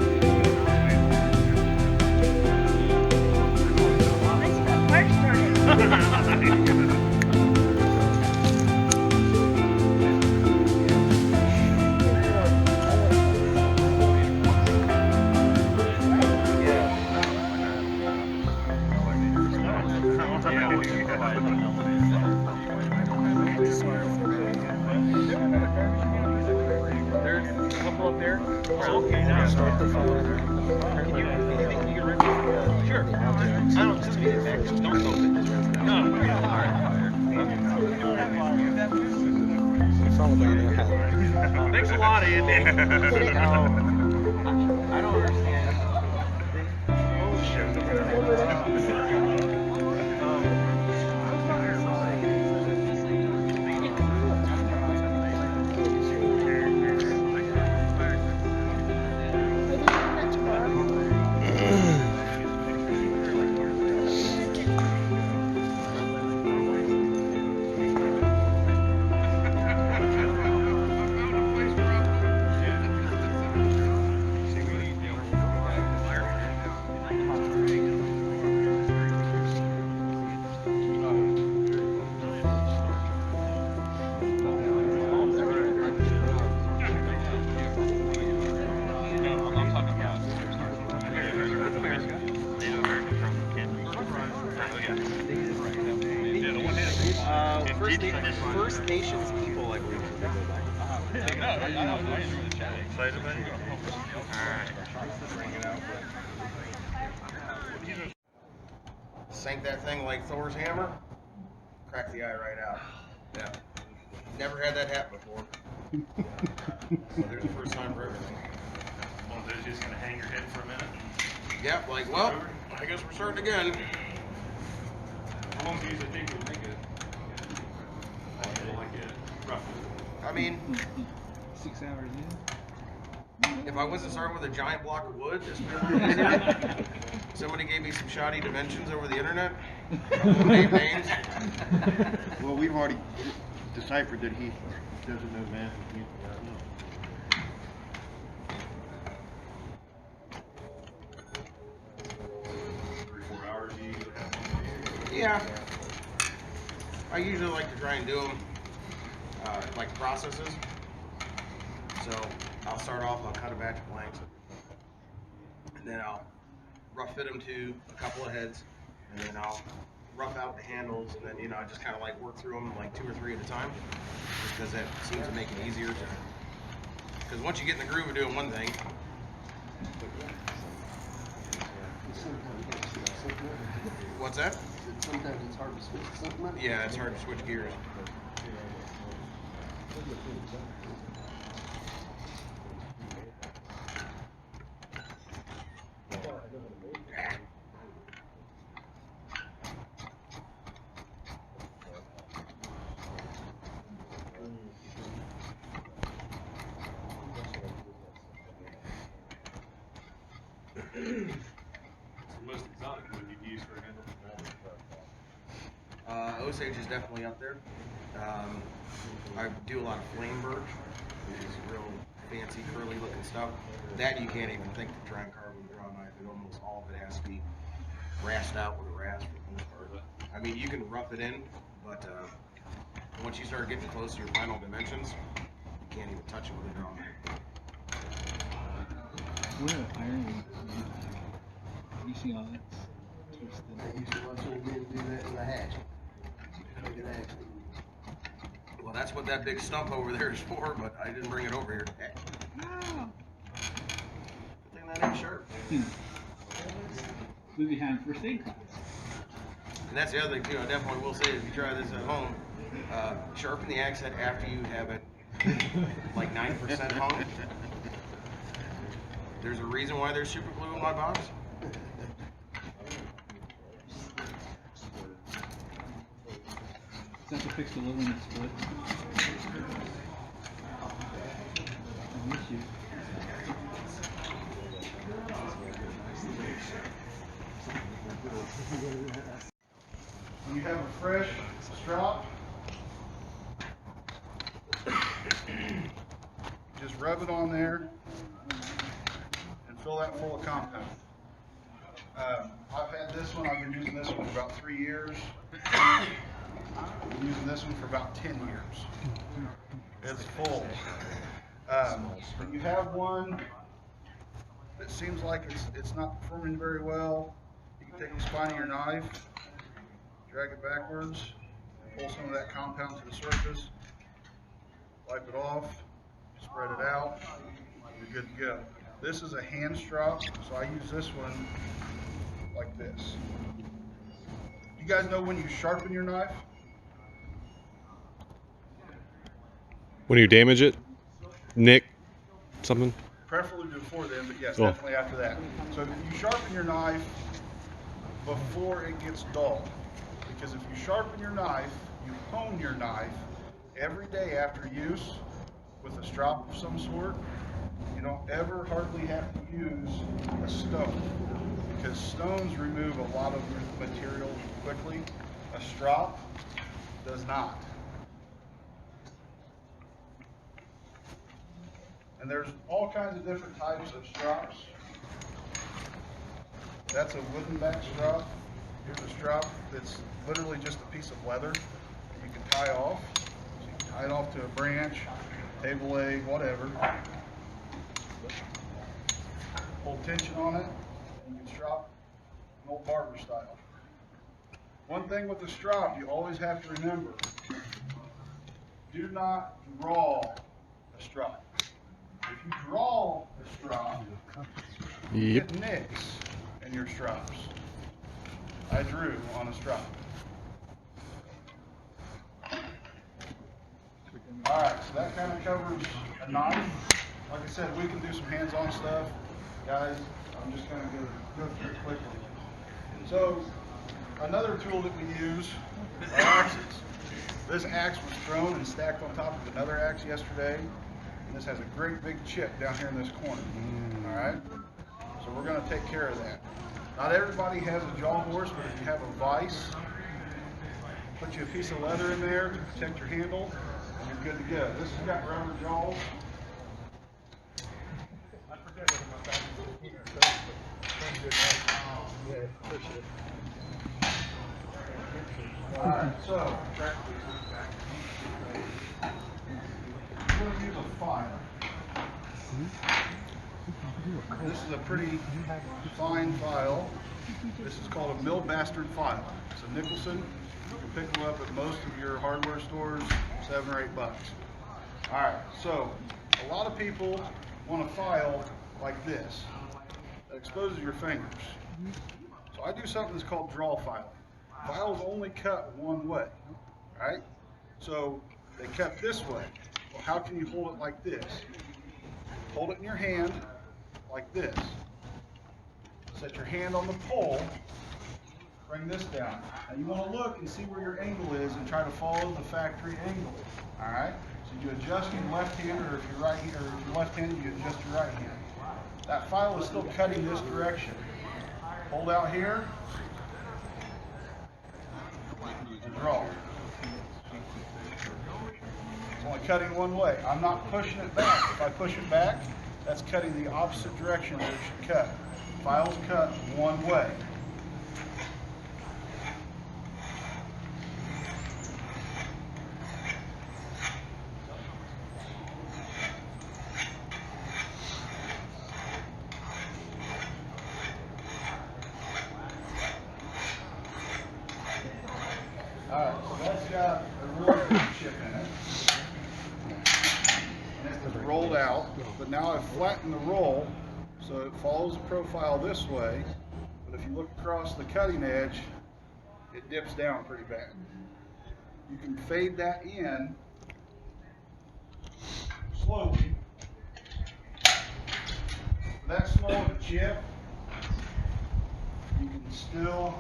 There's a couple up there. Okay, now start the fire. Can you rinse it? Sure. I don't just need it back. Don't soak it. Just rinse it out. No. Alright. Thanks a lot, Andy. I don't understand. First Nations people, I believe. Sank that thing like Thor's hammer, cracked the eye right out. Yeah. Never had that happen before. So there's the first time for everything. One of those just gonna hang your head for a minute. Yep, like, well, I guess we're starting again. How long do you usually take to make it? Like it, roughly. I mean, 6 hours in. if I wasn't starting with a giant block of wood, somebody gave me some shoddy dimensions over the internet. Name names. Well, we've already deciphered that he doesn't know math. Yeah. I usually like to try and do them like processes. So I'll start off, I'll cut a batch of blanks, and then I'll rough fit them to a couple of heads, and then I'll rough out the handles, and then, you know, I just kind of like work through them like 2 or 3 at a time, just because that seems to make it easier to, because once you get in the groove of doing one thing, what's that? Sometimes it's hard to switch something up. Yeah, it's hard to switch gears. Most exotic one you'd use for a handle? Osage is definitely up there. I do a lot of flame birch, which is real fancy, curly looking stuff. That you can't even think to try and carve with a draw knife. It almost all of it has to be rasped out with a rasp for the most part. I mean, you can rough it in, but once you start getting close to your final dimensions, you can't even touch it with a draw knife. What an iron. You see all that twisted. I used to watch old men do that in a hatch. Look at that. Well, that's what that big stump over there is for, but I didn't bring it over here. Wow. Good thing that ain't sharp. We behind first aid class. And that's the other thing too, I definitely will say, if you try this at home, sharpen the axe head after you have it like 90% hung. There's a reason why there's super glue in my box. Is that to fix the little one that split? I miss you. When you have a fresh strop, just rub it on there and fill that full of compound. I've had this one, I've been using this one for about 3 years. I've been using this one for about 10 years. It's full. When you have one that seems like it's not performing very well, you can take the spine of your knife, drag it backwards, pull some of that compound to the surface, wipe it off, spread it out, you're good to go. This is a hand strop, so I use this one like this. You guys know when you sharpen your knife? When you damage it, nick something. Preferably before then, but yes, Oh. definitely after that. So if you sharpen your knife before it gets dull, because if you sharpen your knife, you hone your knife every day after use with a strop of some sort, you don't ever hardly have to use a stone, because stones remove a lot of material quickly. A strop does not. And there's all kinds of different types of strops. That's a wooden back strop. Here's a strop that's literally just a piece of leather that you can tie off. So you can tie it off to a branch, table leg, whatever. Hold tension on it, and you can strop an old barber style. One thing with the strop you always have to remember, do not draw a strop. If you draw a strop, you Yep. get nicks in your strops. I drew on a strop. Alright, so that kind of covers a knife. Like I said, we can do some hands-on stuff. Guys, I'm just going to go through it quickly. So, another tool that we use are axes. This axe was thrown and stacked on top of another axe yesterday. And this has a great big chip down here in this corner. Alright? So we're going to take care of that. Not everybody has a jaw horse, but if you have a vise, put you a piece of leather in there to protect your handle, and you're good to go. This has got rubber jaws. Alright, so This is a pretty fine file. This is called a mill bastard file. It's a Nicholson. You can pick them up at most of your hardware stores, $7 or $8. All right, so a lot of people want a file like this that exposes your fingers. So I do something that's called draw filing. Files only cut one way, right? So they cut this way. Well, how can you hold it like this? Hold it in your hand like this. Set your hand on the pole, bring this down. Now you want to look and see where your angle is and try to follow the factory angle. All right? So you adjust your left hand, or if you're right hand, or if you're left-handed, you adjust your right hand. That file is still cutting this direction. Hold out here and draw. It's only cutting one way. I'm not pushing it back. If I push it back, that's cutting the opposite direction that it should cut. Files cut one way. Alright, so that's got a really good chip in it. And it was rolled out, but now I've flattened the roll so it follows the profile this way, but if you look across the cutting edge, it dips down pretty bad. You can fade that in slowly. For that small of a chip, you can still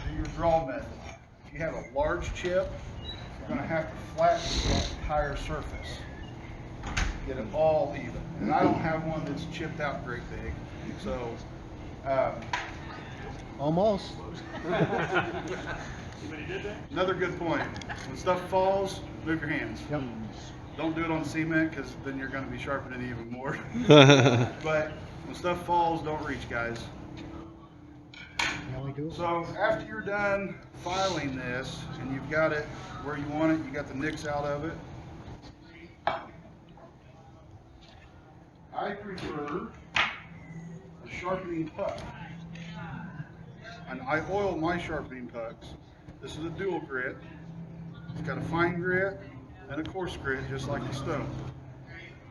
do your draw method. If you have a large chip, you're going to have to flatten that entire surface. Get it all even. And I don't have one that's chipped out great big, so Almost. another good point. When stuff falls, move your hands. Yep. Don't do it on cement because then you're going to be sharpening it even more. But when stuff falls, don't reach, guys. Now we do it. So after you're done filing this and you've got it where you want it, you got the nicks out of it, I prefer a sharpening puck. And I oil my sharpening pucks. This is a dual grit. It's got a fine grit and a coarse grit, just like the stone.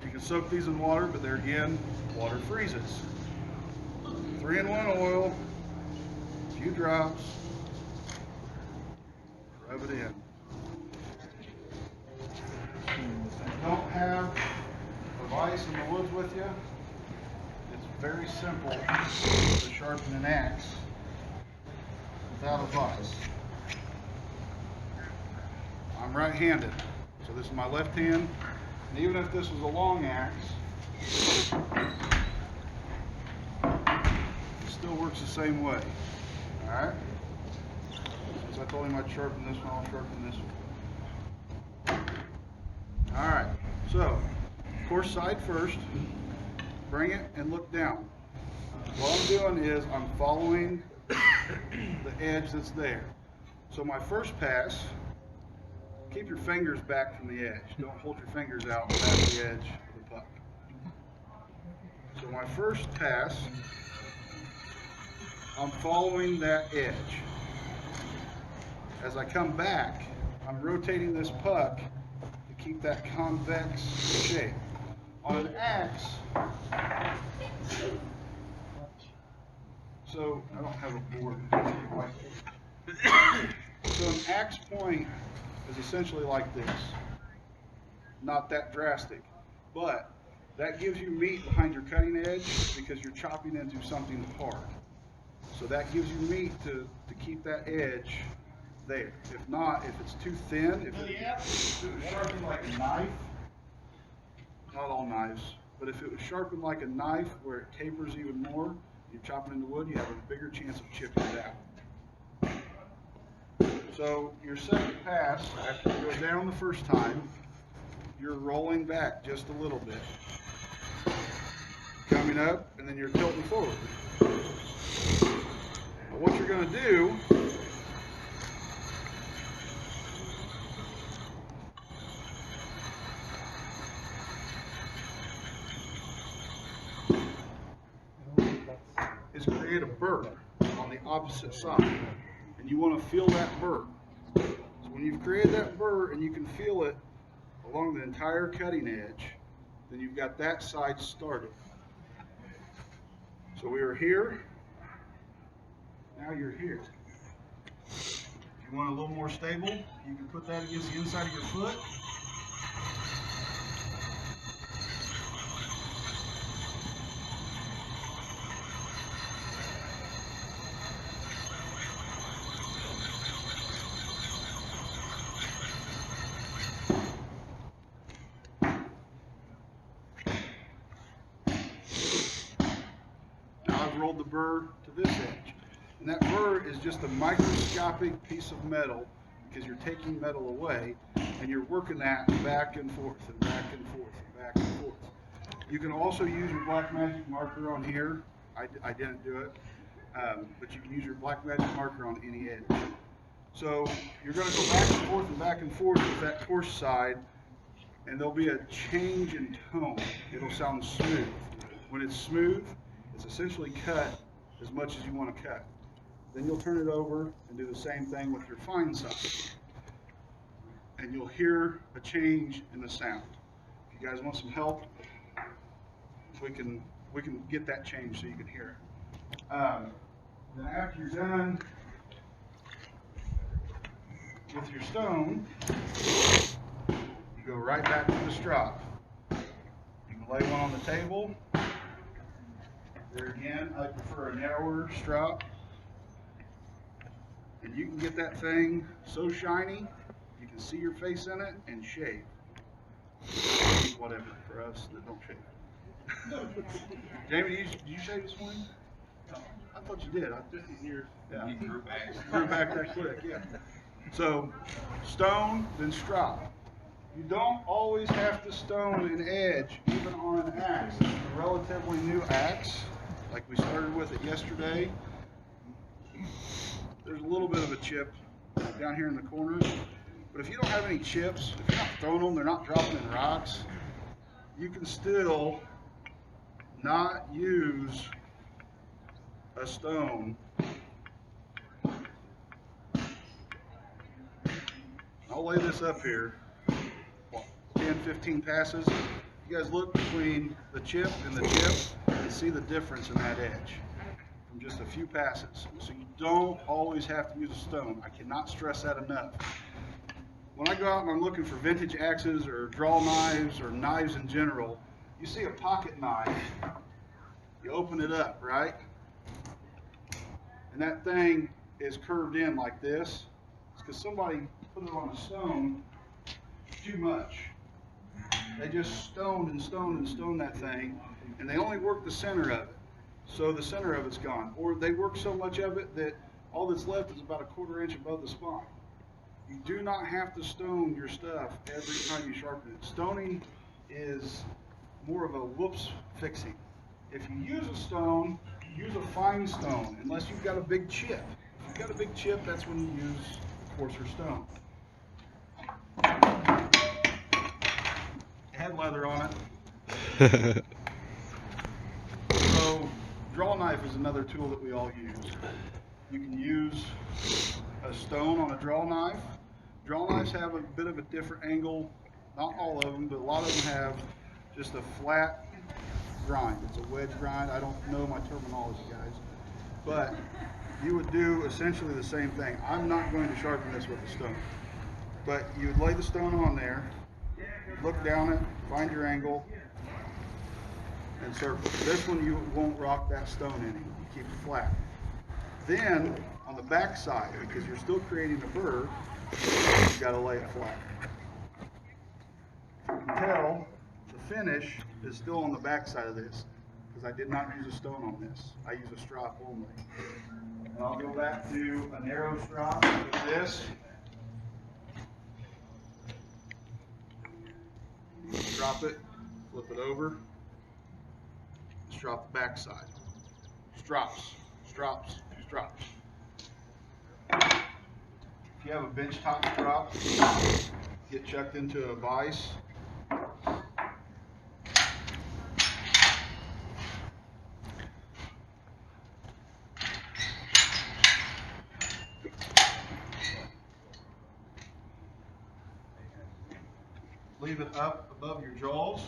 You can soak these in water, but there again, water freezes. 3-in-1 oil, a few drops, rub it in. If you don't have a vise in the woods with you, it's very simple to sharpen an axe without a vise. I'm right-handed, so this is my left hand, and even if this was a long axe, it still works the same way. Alright? Since I told him I'd sharpen this one, I'll sharpen this one. Alright, so coarse side first, bring it and look down. What I'm doing is I'm following the edge that's there. So my first pass, keep your fingers back from the edge. Don't hold your fingers out past the edge of the puck. So my first pass, I'm following that edge. As I come back, I'm rotating this puck to keep that convex shape. On an axe, so I don't have a board. So an axe point is essentially like this. Not that drastic, but that gives you meat behind your cutting edge because you're chopping into something hard. So that gives you meat to keep that edge there. If not, if it's too thin, if it was sharpened like a knife, not all knives, but if it was sharpened like a knife where it tapers even more, you're chopping into wood, you have a bigger chance of chipping it out. So your second pass, after you go down the first time, you're rolling back just a little bit. Coming up, and then you're tilting forward. But what you're going to do create a burr on the opposite side, and you want to feel that burr. So when you've created that burr and you can feel it along the entire cutting edge, then you've got that side started. So we were here, now you're here. If you want a little more stable, you can put that against the inside of your foot. Now I've rolled the burr to this edge. And that burr is just a microscopic piece of metal because you're taking metal away and you're working that back and forth and back and forth and back and forth. You can also use your black magic marker on here. I didn't do it, but you can use your black magic marker on any edge. So you're going to go back and forth with that coarse side, and there'll be a change in tone. It'll sound smooth. When it's smooth, it's essentially cut as much as you want to cut. Then you'll turn it over and do the same thing with your fine side. And you'll hear a change in the sound. If you guys want some help, we can get that change so you can hear it. Then after you're done with your stone, you go right back to the strop. You can lay one on the table. There again, I prefer a narrower strop. And you can get that thing so shiny, you can see your face in it and shave. Whatever, for us that don't shave. Jamie, did you shave this morning? No. I thought you did. 15 years. Yeah. You grew back that quick, yeah. So, stone, then strop. You don't always have to stone an edge, even on an axe. This is a relatively new axe, like we started with it yesterday. There's a little bit of a chip down here in the corner, but if you don't have any chips, if you're not throwing them, they're not dropping in rocks, you can still not use a stone. I'll lay this up here, 10, 15 passes. You guys look between the chip and the chip and see the difference in that edge from just a few passes. So you don't always have to use a stone. I cannot stress that enough. When I go out and I'm looking for vintage axes or draw knives or knives in general, you see a pocket knife, you open it up, right? And that thing is curved in like this. It's because somebody put it on a stone too much. They just stoned and stoned and stoned that thing, and they only worked the center of it. So the center of it's gone. Or they work so much of it that all that's left is about a 1/4 inch above the spine. You do not have to stone your stuff every time you sharpen it. Stoning is more of a whoops fixing. If you use a stone, use a fine stone, unless you've got a big chip. If you've got a big chip, that's when you use a coarser stone. It had leather on it. So, draw knife is another tool that we all use. You can use a stone on a draw knife. Draw knives have a bit of a different angle. Not all of them, but a lot of them have just a flat grind. It's a wedge grind. I don't know my terminology, guys. But you would do essentially the same thing. I'm not going to sharpen this with a stone. But you would lay the stone on there, look down it, find your angle, and circle. This one you won't rock that stone any. You keep it flat. Then on the back side, because you're still creating a burr, you've got to lay it flat. You can tell the finish is still on the back side of this, because I did not use a stone on this. I use a strop only. And I'll go back to a narrow strop with this. Drop it, flip it over, strop the back side. Strops, strops, strops. If you have a bench top strop, get chucked into a vise. leave it up above your jaws.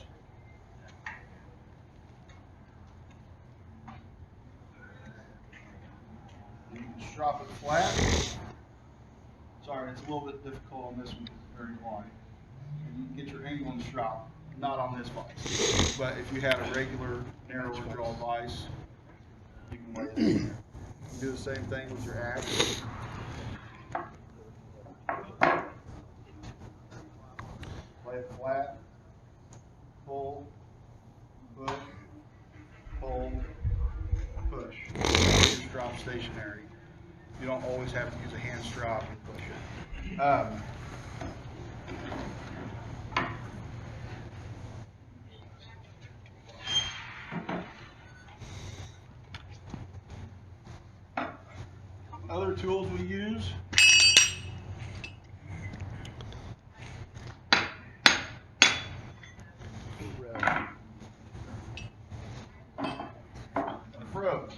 You can strop it flat. Sorry, it's a little bit difficult on this one, it's very wide. And you can get your angling strop, not on this vise. But if you had a regular narrower draw vise, you can lay it in there. You can do the same thing with your axe. Lay it flat, pull, push, pull, push. Your strop stationary. You don't always have to use a hand strop and push it. Other tools we use. Approach.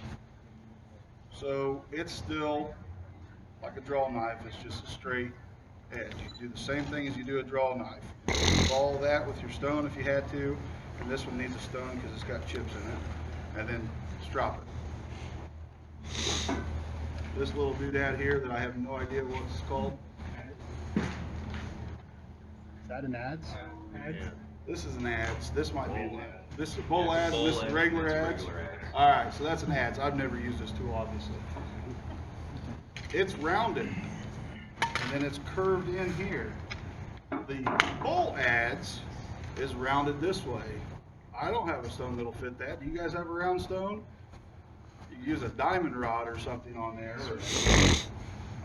So it's still like a draw knife, it's just a straight edge. You do the same thing as you do a draw knife. Follow that with your stone if you had to, and this one needs a stone because it's got chips in it, and then strop it. This little doodad here that I have no idea what it's called. Is that an adze? This is an adze. This might be an adze. This is a bull adze, and this is a regular adze. Alright, so that's an adze. I've never used this tool, obviously. It's rounded, and then it's curved in here. The bull adze is rounded this way. I don't have a stone that'll fit that. Do you guys have a round stone? You can use a diamond rod or something on there. And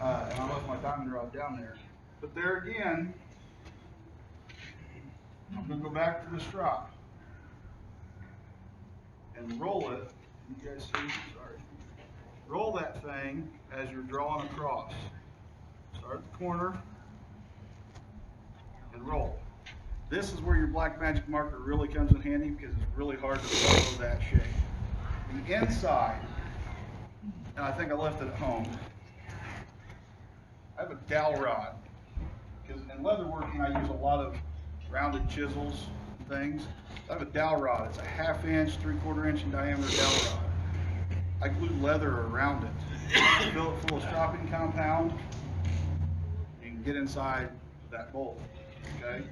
I left my diamond rod down there. But there again, I'm going to go back to the strop and roll it. You guys see? Sorry. Roll that thing as you're drawing across. Start at the corner and roll. This is where your black magic marker really comes in handy because it's really hard to follow that shape. The inside, and I think I left it at home, I have a dowel rod. Because in leatherworking I use a lot of rounded chisels and things. I have a dowel rod. It's a 1/2 inch, 3/4 inch in diameter dowel rod. I glue leather around it. Fill it full of stropping compound. You can get inside that bolt. Okay?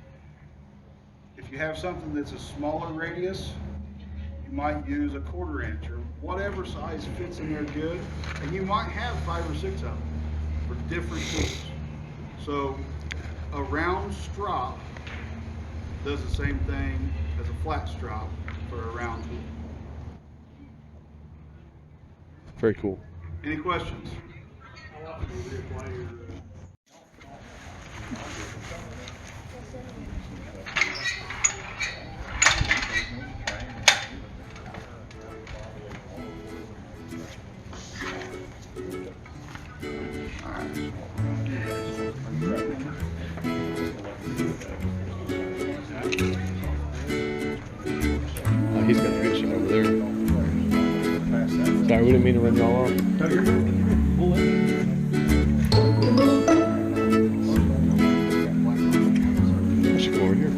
If you have something that's a smaller radius, you might use a 1/4 inch or whatever size fits in there good. And you might have 5 or 6 of them for different tools. So a round strop does the same thing as a flat strop for a round tool. Very cool. Any questions? Oh, he's got the good shit over there. Sorry, we didn't mean to run y'all off. No, you're good. Pull in. I should go over here.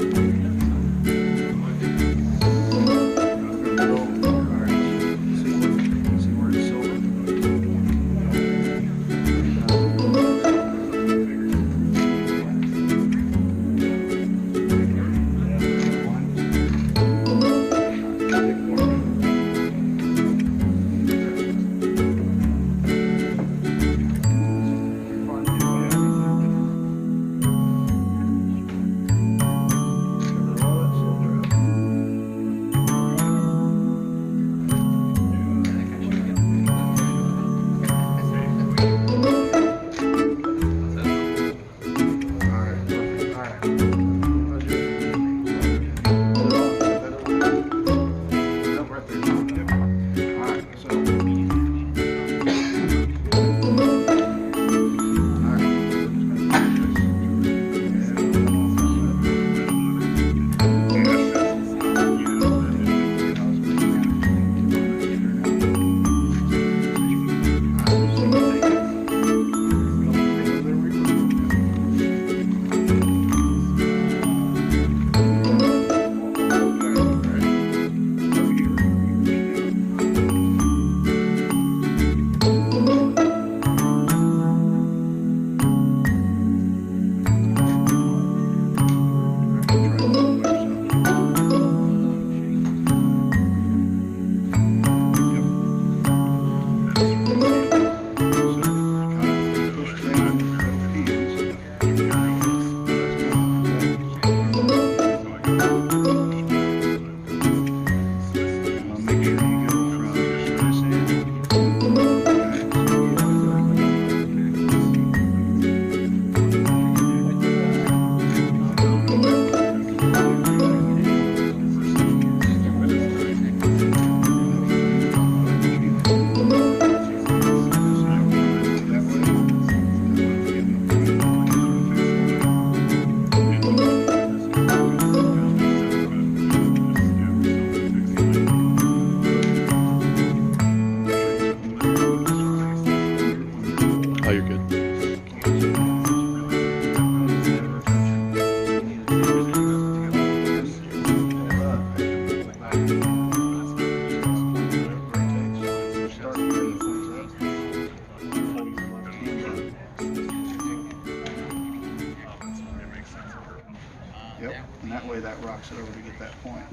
that point.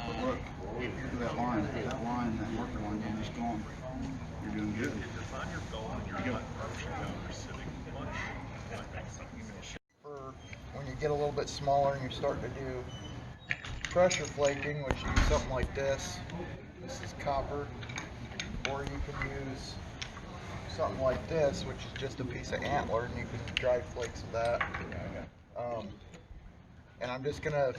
But look, if you're to that line, that marker line going strong, you're doing good. For when you get a little bit smaller and you're starting to do pressure flaking, which you use something like this. This is copper, or you can use something like this, which is just a piece of antler, and you can dry flakes of that. And I'm just gonna,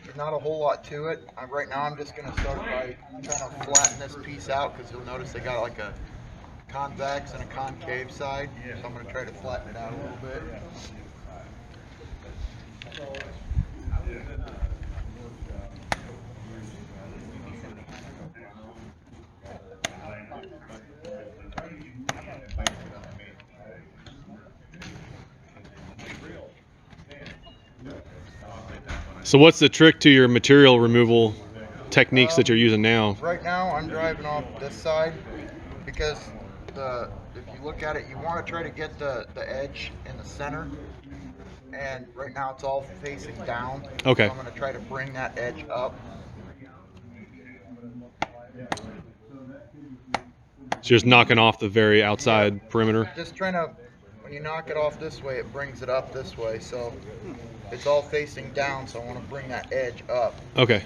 there's not a whole lot to it. Right now I'm just gonna start by trying to flatten this piece out, because you'll notice they got like a convex and a concave side. So I'm gonna try to flatten it out a little bit. So what's the trick to your material removal techniques that you're using now? Right now I'm driving off this side, because if you look at it, you want to try to get the edge in the center, and right now it's all facing down. Okay. So I'm going to try to bring that edge up. So you're just knocking off the very outside perimeter? Just trying to, when you knock it off this way, it brings it up this way, so it's all facing down, so I want to bring that edge up. Okay.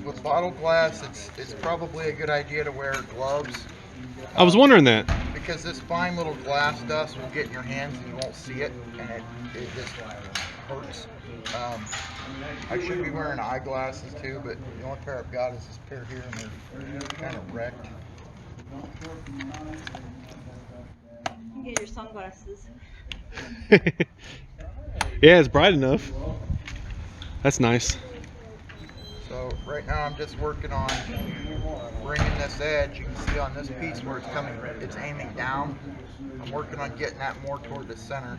With bottle glass, it's probably a good idea to wear gloves. I was wondering that. Because this fine little glass dust will get in your hands and you won't see it, and it just hurts. I should be wearing eyeglasses too, but the only pair I've got is this pair here, and they're kind of wrecked. You can get your sunglasses. Yeah, it's bright enough. That's nice. So right now I'm just working on bringing this edge. You can see on this piece where it's coming, it's aiming down. I'm working on getting that more toward the center.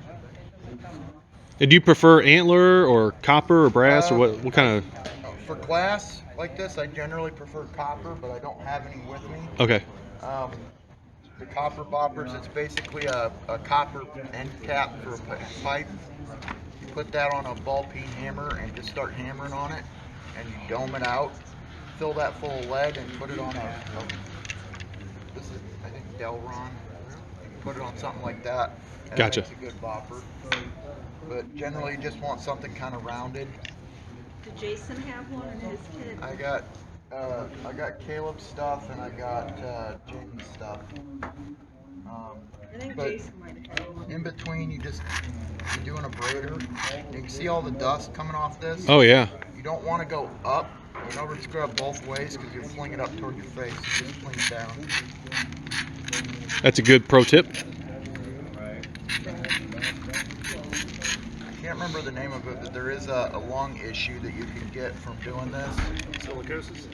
Do you prefer antler or copper or brass, or what kind of? For glass like this, I generally prefer copper, but I don't have any with me. Okay. The copper boppers, it's basically a copper end cap for a pipe. You put that on a ball peen hammer and just start hammering on it, and you dome it out. Fill that full of lead and put it on this is, I think, Delron. You can put it on something like that, and Gotcha. It's a good bopper. But generally, you just want something kind of rounded. Did Jason have one in his kit? I got Caleb's stuff, and I got Jamie's stuff. I think but Jason might have had one. in between, you're doing a braider. You can see all the dust coming off this. Oh yeah. You don't want to go up. You don't want to scrub both ways, because you fling it up toward your face. You just fling it down. That's a good pro tip. I can't remember the name of it, but there is a lung issue that you can get from doing this. Silicosis?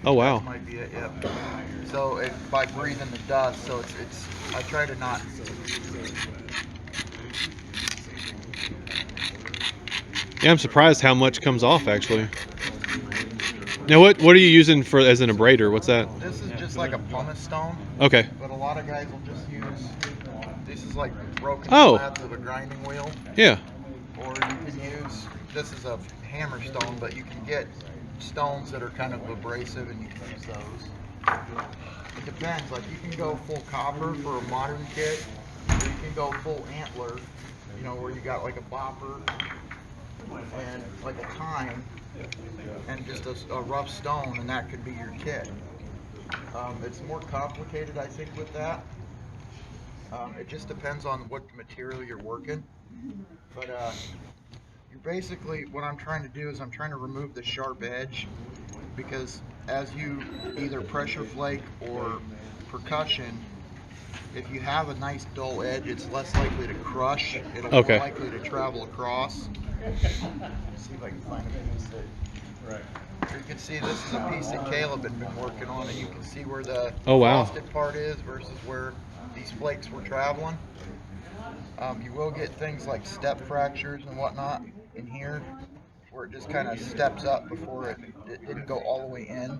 Oh wow. That might be it, yep. So by breathing the dust, so it's I try to not. Yeah, I'm surprised how much comes off actually. Now what are you using for as an abrader? What's that? This is just like a pumice stone. Okay. But a lot of guys will just use, this is like broken Oh. slabs of a grinding wheel. Yeah. Or you can use, this is a hammer stone, but you can get stones that are kind of abrasive, and you can use those. It depends, like you can go full copper for a modern kit, or you can go full antler, you know, where you got like a bopper and like a tine and just a rough stone, and that could be your kit. It's more complicated, I think, with that. It just depends on what material you're working. But you're basically, what I'm trying to do is I'm trying to remove the sharp edge, because as you either pressure flake or percussion, if you have a nice dull edge, it's less likely to crush. It'll Okay. more likely to travel across. Let's see if I can find a piece that. You can see this is a piece that Caleb had been working on, and you can see where the Oh, wow. frosted part is versus where these flakes were traveling. You will get things like step fractures and whatnot in here, where it just kind of steps up before it didn't go all the way in.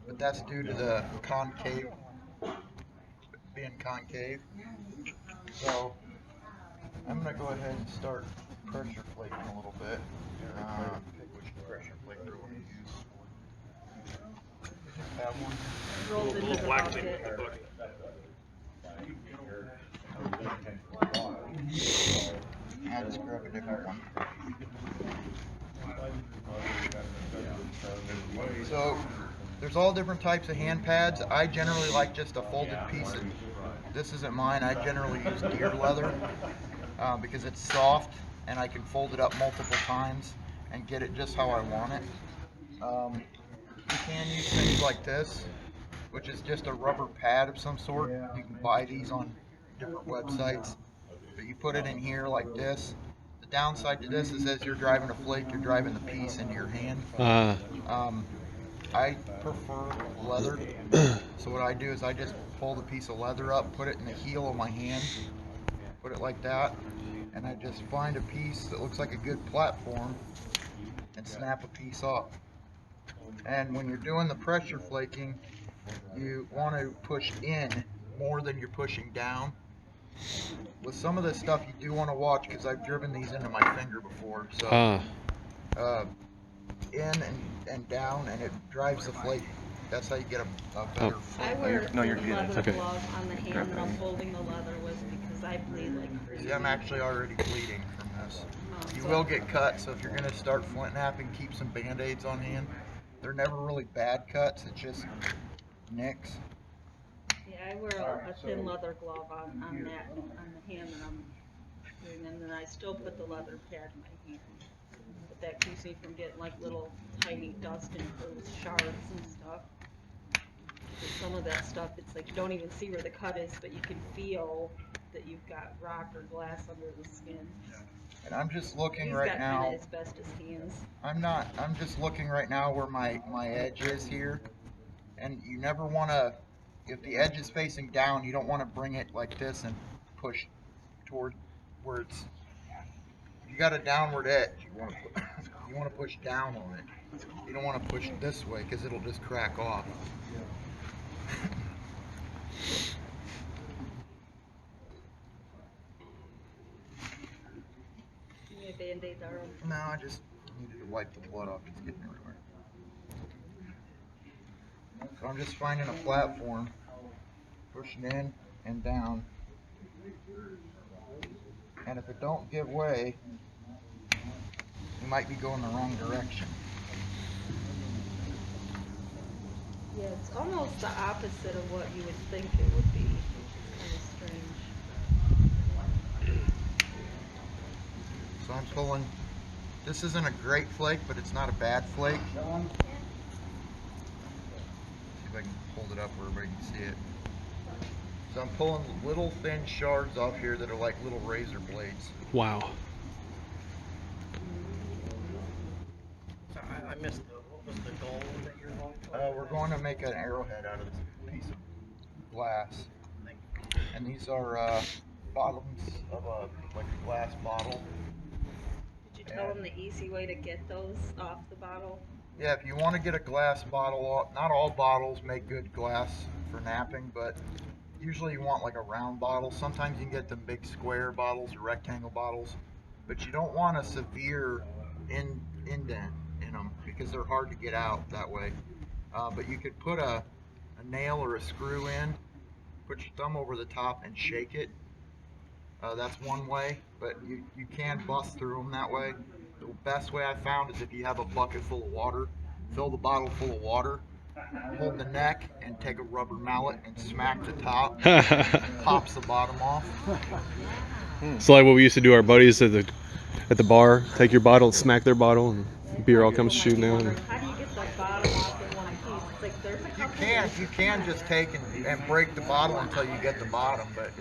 But that's due to the concave, being concave. So I'm gonna go ahead and start pressure flaking a little bit. Pick which pressure flaker we're gonna use. Have one. Rolled into the bucket. I'll just grab a different one. So there's all different types of hand pads. I generally like just a folded piece. This isn't mine. I generally use deer leather because it's soft and I can fold it up multiple times and get it just how I want it. You can use things like this, which is just a rubber pad of some sort. You can buy these on different websites, but you put it in here like this. The downside to this is as you're driving a flake, you're driving the piece into your hand. I prefer leather, so what I do is I just pull the piece of leather up, put it in the heel of my hand, put it like that, and I just find a piece that looks like a good platform and snap a piece off. And when you're doing the pressure flaking, you want to push in more than you're pushing down. With some of this stuff you do want to watch because I've driven these into my finger before, so in and down, and it drives the flake. That's how you get a better flake. I wear leather glove on the hand that I'm folding the leather with because I bleed like crazy. See, I'm actually already bleeding from this. You will get cut, so if you're going to start flint knapping, keep some band-aids on hand. They're never really bad cuts, it's just nicks. Yeah, I wear a thin leather glove on the hand that I'm doing, and then I still put the leather pad in my hand. But that keeps me from getting like little tiny dust and shards and stuff. Some of that stuff, it's like you don't even see where the cut is, but you can feel that you've got rock or glass under the skin. And I'm just looking He's right got now. Kinda asbestos hands. I'm just looking right now where my edge is here. And you never want to, if the edge is facing down, you don't want to bring it like this and push toward where it's, you got a downward edge. You want to push down on it. You don't want to push this way because it'll just crack off. Band-aid, Darrell? No, I just needed to wipe the blood off. It's getting everywhere. So I'm just finding a platform, pushing in and down. And if it don't give way, you might be going the wrong direction. Yeah, it's almost the opposite of what you would think it would be, which is kind of strange. So I'm pulling, this isn't a great flake, but it's not a bad flake. See if I can hold it up where everybody can see it. So I'm pulling little thin shards off here that are like little razor blades. Wow. So I missed what was the goal that you're going for? We're going to make an arrowhead out of this piece of glass. And these are bottoms of like a glass bottle. Did you tell them the easy way to get those off the bottle? Yeah, if you want to get a glass bottle off, not all bottles make good glass for knapping, but usually you want like a round bottle. Sometimes you can get them big square bottles or rectangle bottles, but you don't want a severe indent in them because they're hard to get out that way. But you could put a nail or a screw in, put your thumb over the top and shake it. That's one way, but you can bust through them that way. The best way I found is if you have a bucket full of water, fill the bottle full of water, hold the neck, and take a rubber mallet and smack the top. Pops the bottom off. So like what we used to do, our buddies at the bar, take your bottle and smack their bottle, and beer all comes shooting out. How do you get the bottom off in one piece? It's like there's a couple You can just take and break the bottle until you get the bottom, but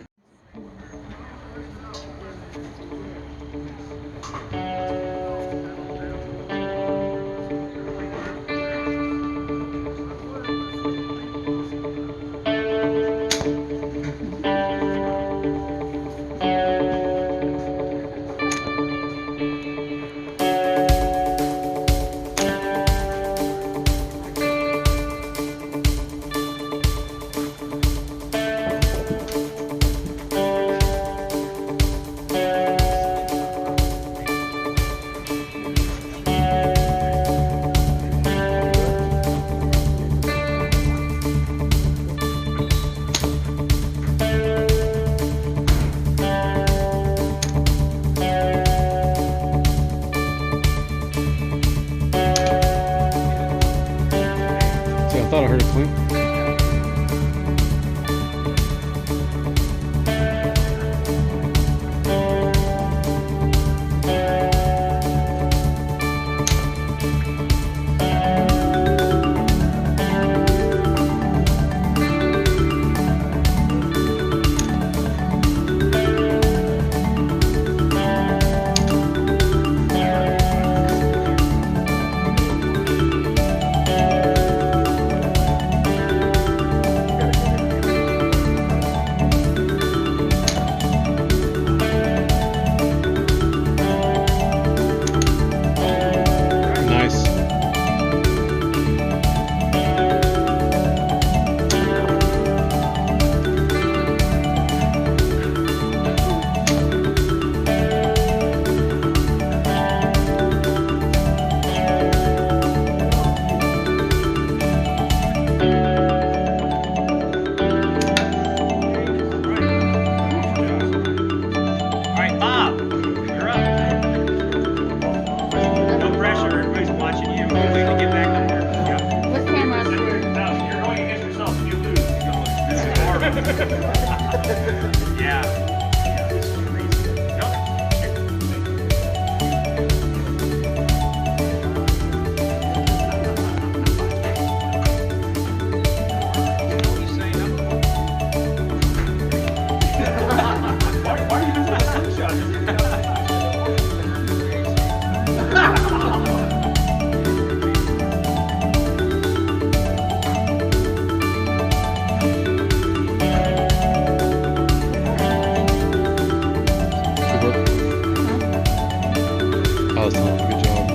I was telling him, good job.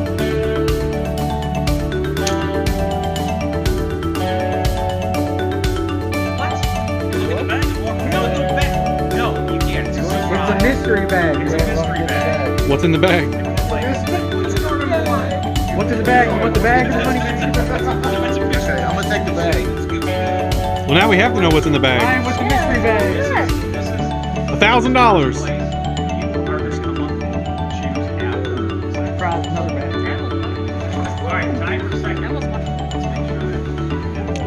It's a mystery bag. It's a mystery bag. What's in the bag? What's in the bag? You want the bag? Okay, I'm gonna take the bag. Well, now we have to know what's in the bag. Ryan, what's the mystery bag? $1,000. Another bag.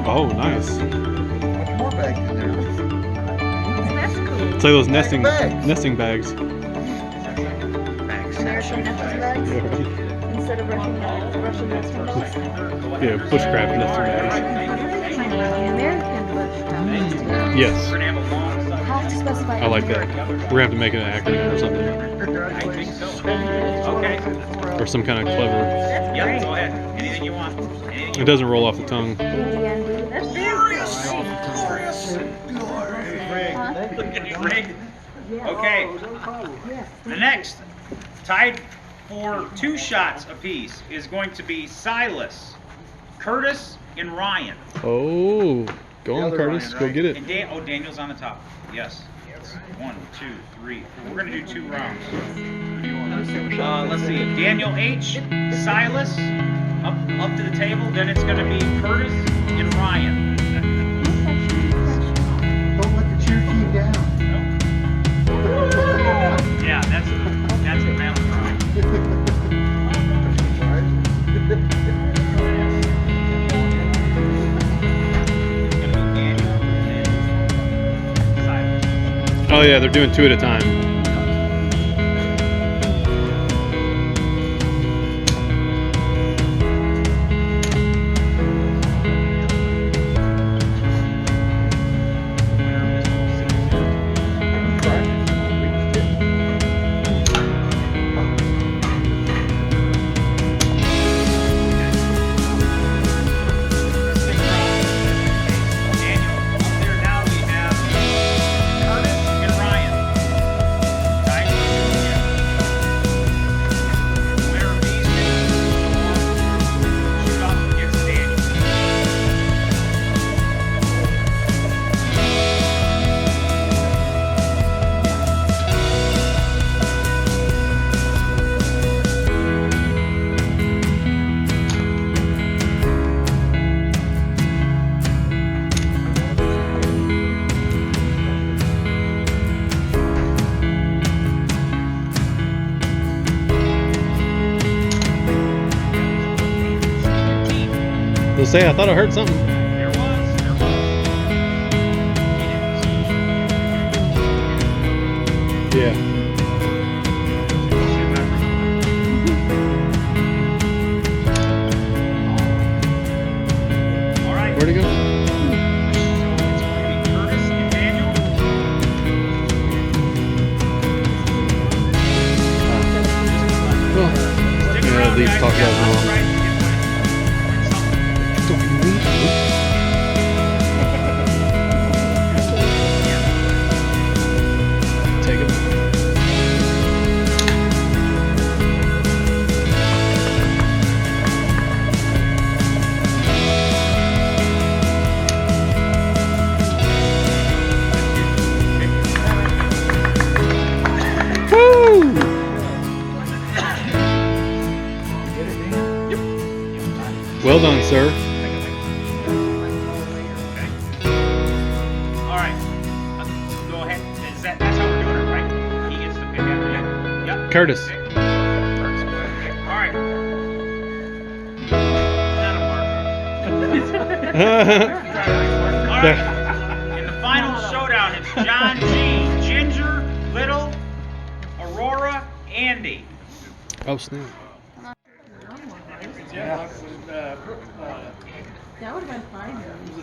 Oh, nice. More bags in there. It's like those nesting bags. bags. American nesting bags instead of Russian nesting bags. Yeah, bushcraft nesting bags. American bushcraft nesting bags. Yes. Have to specify. I like that. We're gonna have to make it an acronym or something. Okay. Or some kind of clever. Yeah, go ahead. Anything you want. It doesn't roll off the tongue. That's very Rigged. Okay. The next, tied for 2 shots apiece, is going to be Silas, Curtis, and Ryan. Oh, go on, Curtis. Ryan, Go right? get it. And Daniel's on the top. Yes. 1, 2, 3, 4. We're gonna do 2 rounds. Let's see. Daniel H, Silas, up to the table. Then it's gonna be Curtis and Ryan. Don't let the cheer team down. Yeah, that's a battle cry. Oh yeah, they're doing 2 at a time. Say, I thought I heard something. Yeah. All right. Where'd he go? Curtis and Daniel. Well, yeah, these talk about more. Take it. Woo! Well done, sir. All right. Go ahead. That's how we're doing it, right? He gets to pick after you. Yep. Curtis. All right. That'll work. All right. In the final showdown, it's John G, Ginger, Little, Aurora, Andy. Oh, snap. That would have been fine.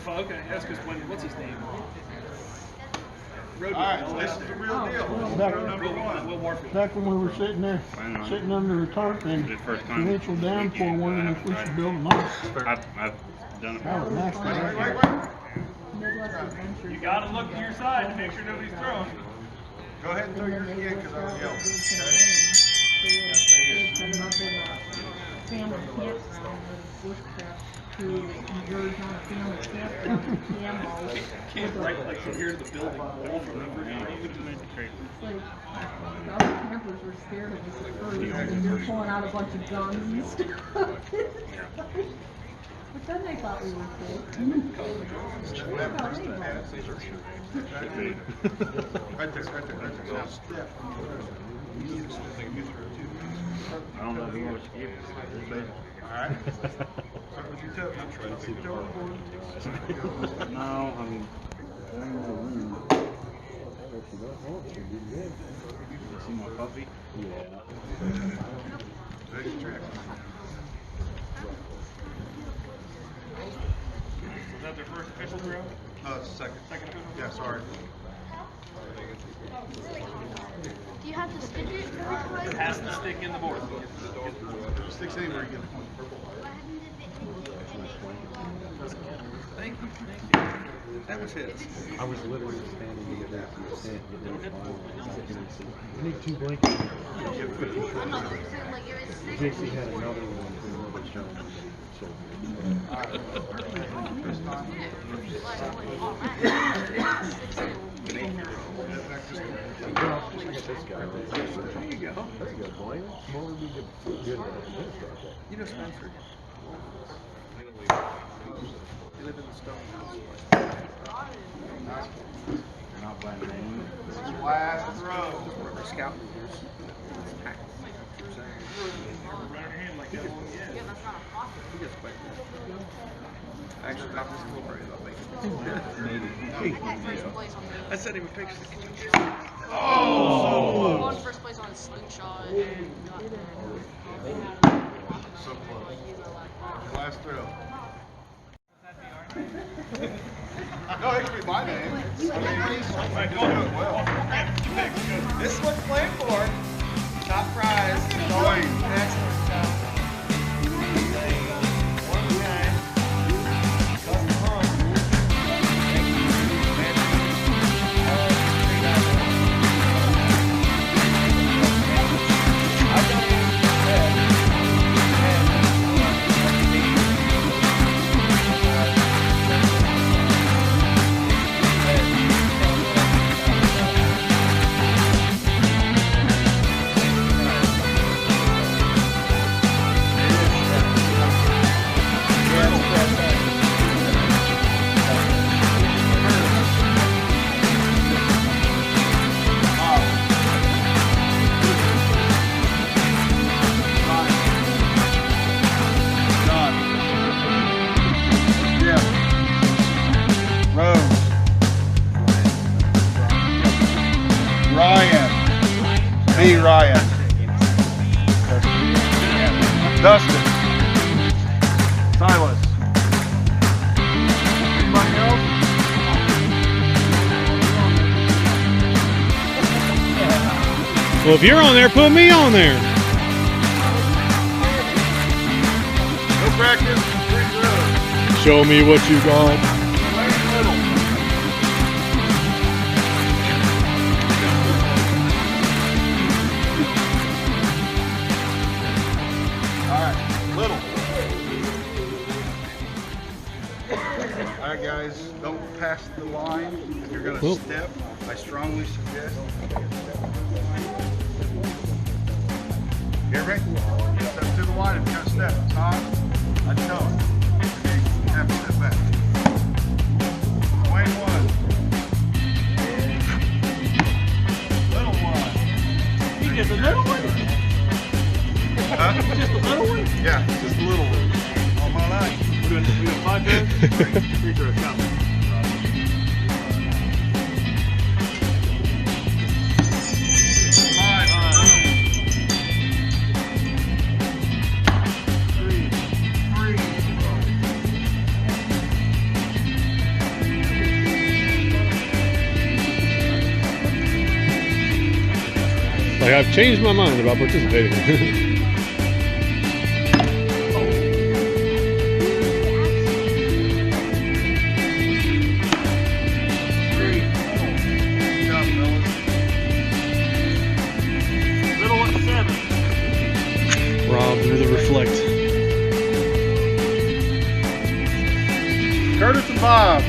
Okay, that's because what's his name? Alright, this is the real deal. Number 1. Back when we were sitting there, sitting under the tarp and torrential downpour, wondering if we should build a moat. I've done it. That was nasty. You gotta look to your side to make sure nobody's throwing. Go ahead and throw yours again because I'll yell. Okay? camo. Can't right like from here to the building. It's like, the other campers were scared of us at first, and you're pulling out a bunch of guns and stuff. But then they thought we were cool. Right there. I don't know if you want to skip it. Alright. Start with your toe. No, I mean, see my puppy? Yeah. Ready to track. Was that their first official throw? Second. Yeah, sorry. Do you have to stick it? Pass the stick in the board. Sticks anywhere you get a point. Thank you. That was his. I was literally standing to get that from the stand, get that file. I need 2 blankets. JC had another one from another show. So, there you go. That's a good point. More would be good. You know Spencer. You live in the stone house. not by name. Last throw. We're scouting leaders. He gets quite good. I actually got this little worried about making it. I sent him a picture. Oh! Won first place on his slingshot. So close. Last throw. No, it could be my name. I mean, I do it well. This is what you're playing for. Top prize. Excellent job. One of a kind. Custom hung. Thank you. Ryan. Dustin. Silas. Anybody else? Well, if you're on there, put me on there. No practice. Show me what you got. Alright guys, don't pass the line. If you're going to step, I strongly suggest. Hear me? Step to the line if you're going to step. It's hot. I tell it. Okay, you have to step back. Wayne one. Little one. You just a little one? Huh? Just a little one? Yeah, just a little one. All my life. We doing 5 minutes? 3 throws count. Like, I've changed my mind about participating. Rob with a reflect. Curtis and Bob.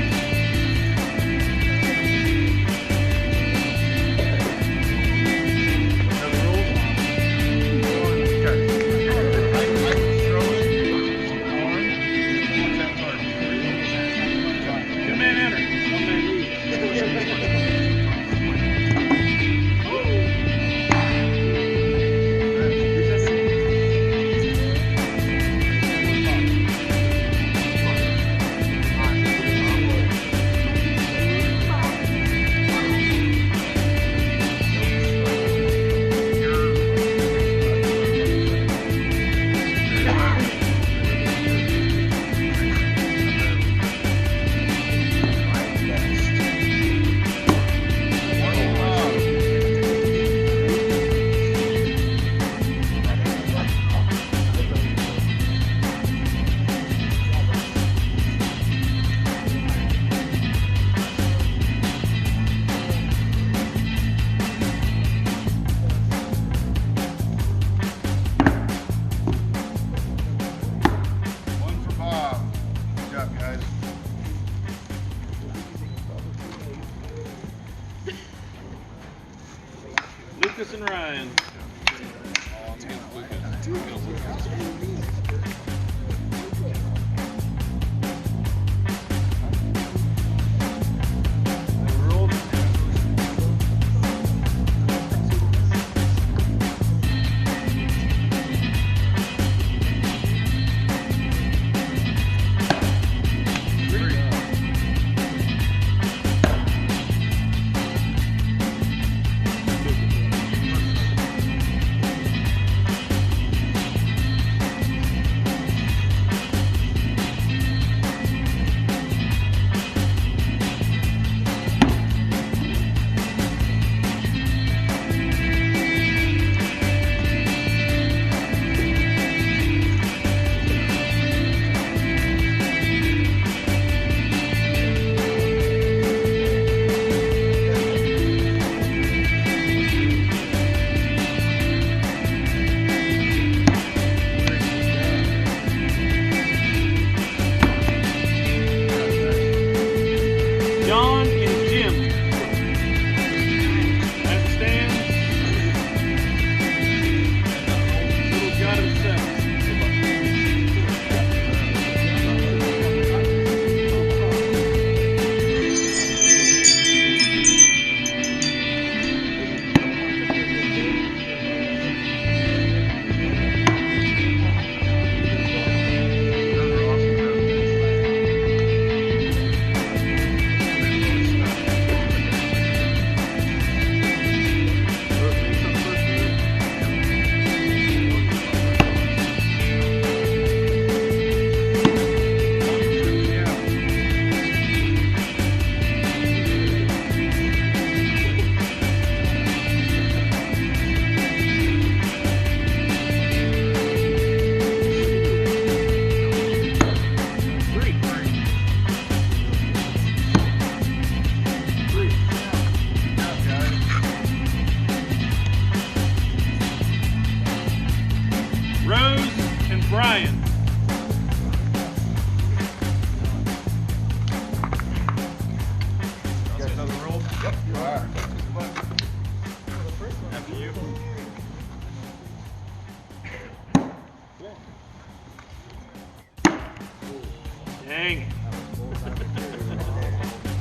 Dang.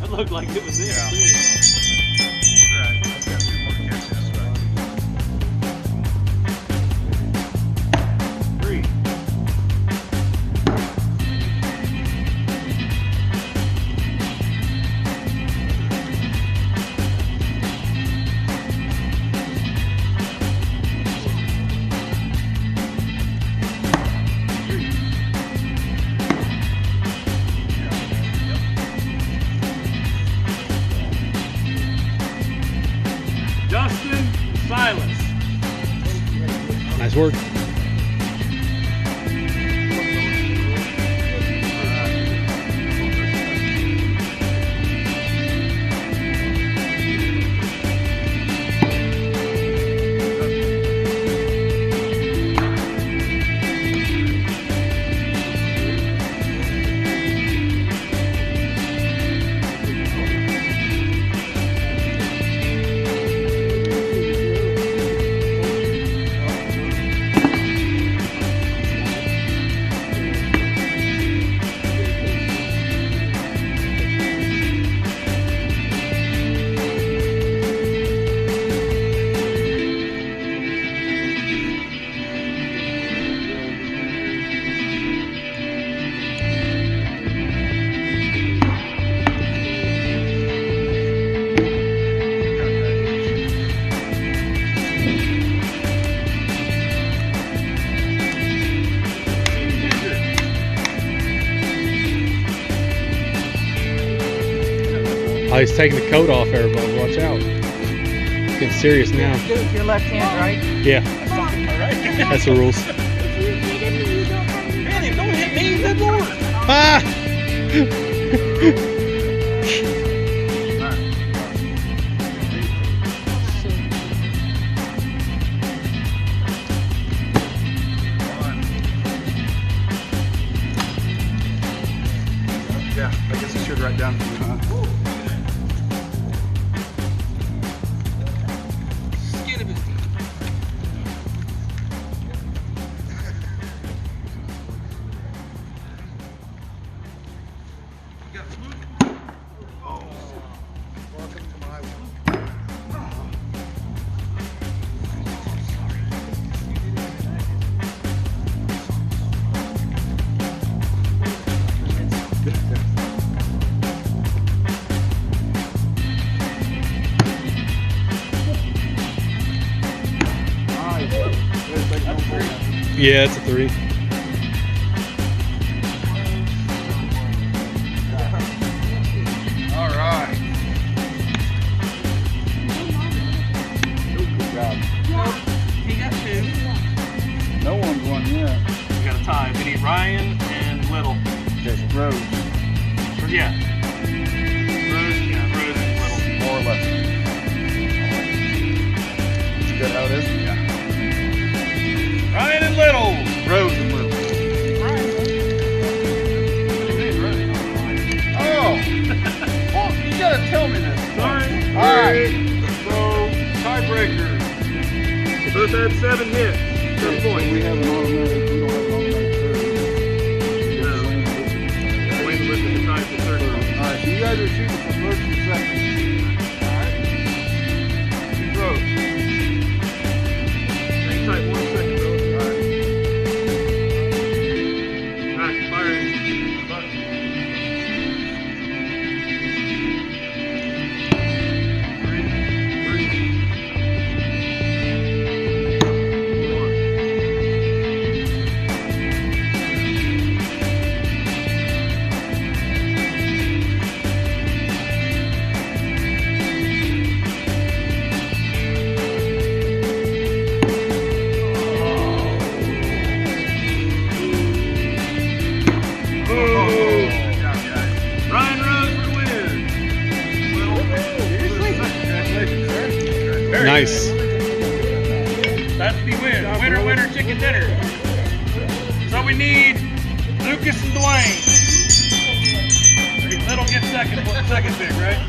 That looked like it was it. Yeah. Too. Right. I've got 2 more catches, right? 3. Justin Silas. Nice work. Oh, he's taking the coat off, everybody. Watch out. It's getting serious now. Do it with your left hand, right? Yeah. All right. That's the rules. Manny, don't hit me, good lord. Ah! Yeah, I guess I should write down for you, huh? Skin of his teeth. Yeah, it's a 3. All right. Good job. He got 2. No one's won yet. We got a tie. We need Ryan and Little. There's Rose. Or, yeah. Rose and Little. More or less. Is that how it is? Yeah. Ryan and Little. Rose and Little. Oh! Well, you gotta tell me this. Sorry. Alright. So, tiebreaker. We both had 7 hits. 7 points. We have an automatic. We don't have an automatic third. Win with the tie for 30. Alright, so you guys are shooting for first and second. Alright. Two throws. Hang tight 1 second, Bill. Alright, firing. Button. Ryan Rose for the win. Very Nice. good. That's the win. Winner, winner, chicken dinner. So we need Lucas and Dwayne. Little gets second pick, right?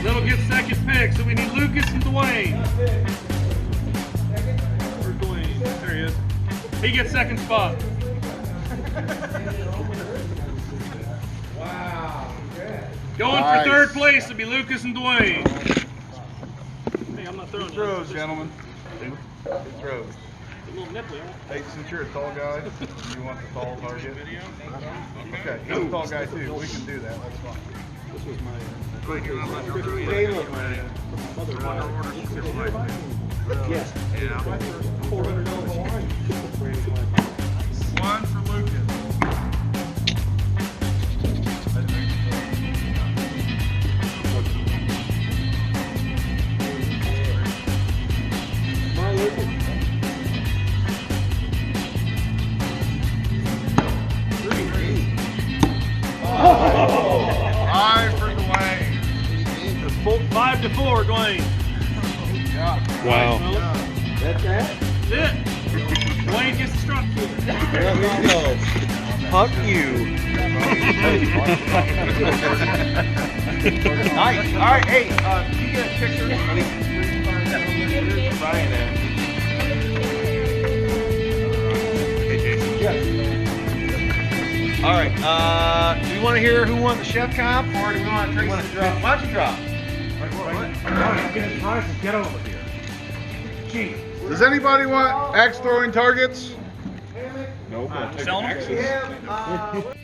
Little gets second pick, so we need Lucas and Dwayne. Where's Dwayne? There he is. He gets second spot. Going for third place will be Lucas and Dwayne. Hey, I'm not throwing Good throws, gentlemen. Good throws. a little nipply. Hey, since you're a tall guy, you want the tall target? Okay, he's a tall guy too. We can do that. That's fine. This was my Yes. Yeah. One for Lucas. Five for Dwayne. 5-4, Dwayne. Wow. That's it. Dwayne gets the strut kick. Fuck you. Nice. All right, hey, can you get a picture? Ryan there. Hey, Jason. Yes. All right. Do we want to hear who won the chef comp, or do we want Tracy to drop? Why don't you drop? Get over here. Gee. Does anybody want axe throwing targets? Nope. Selling them?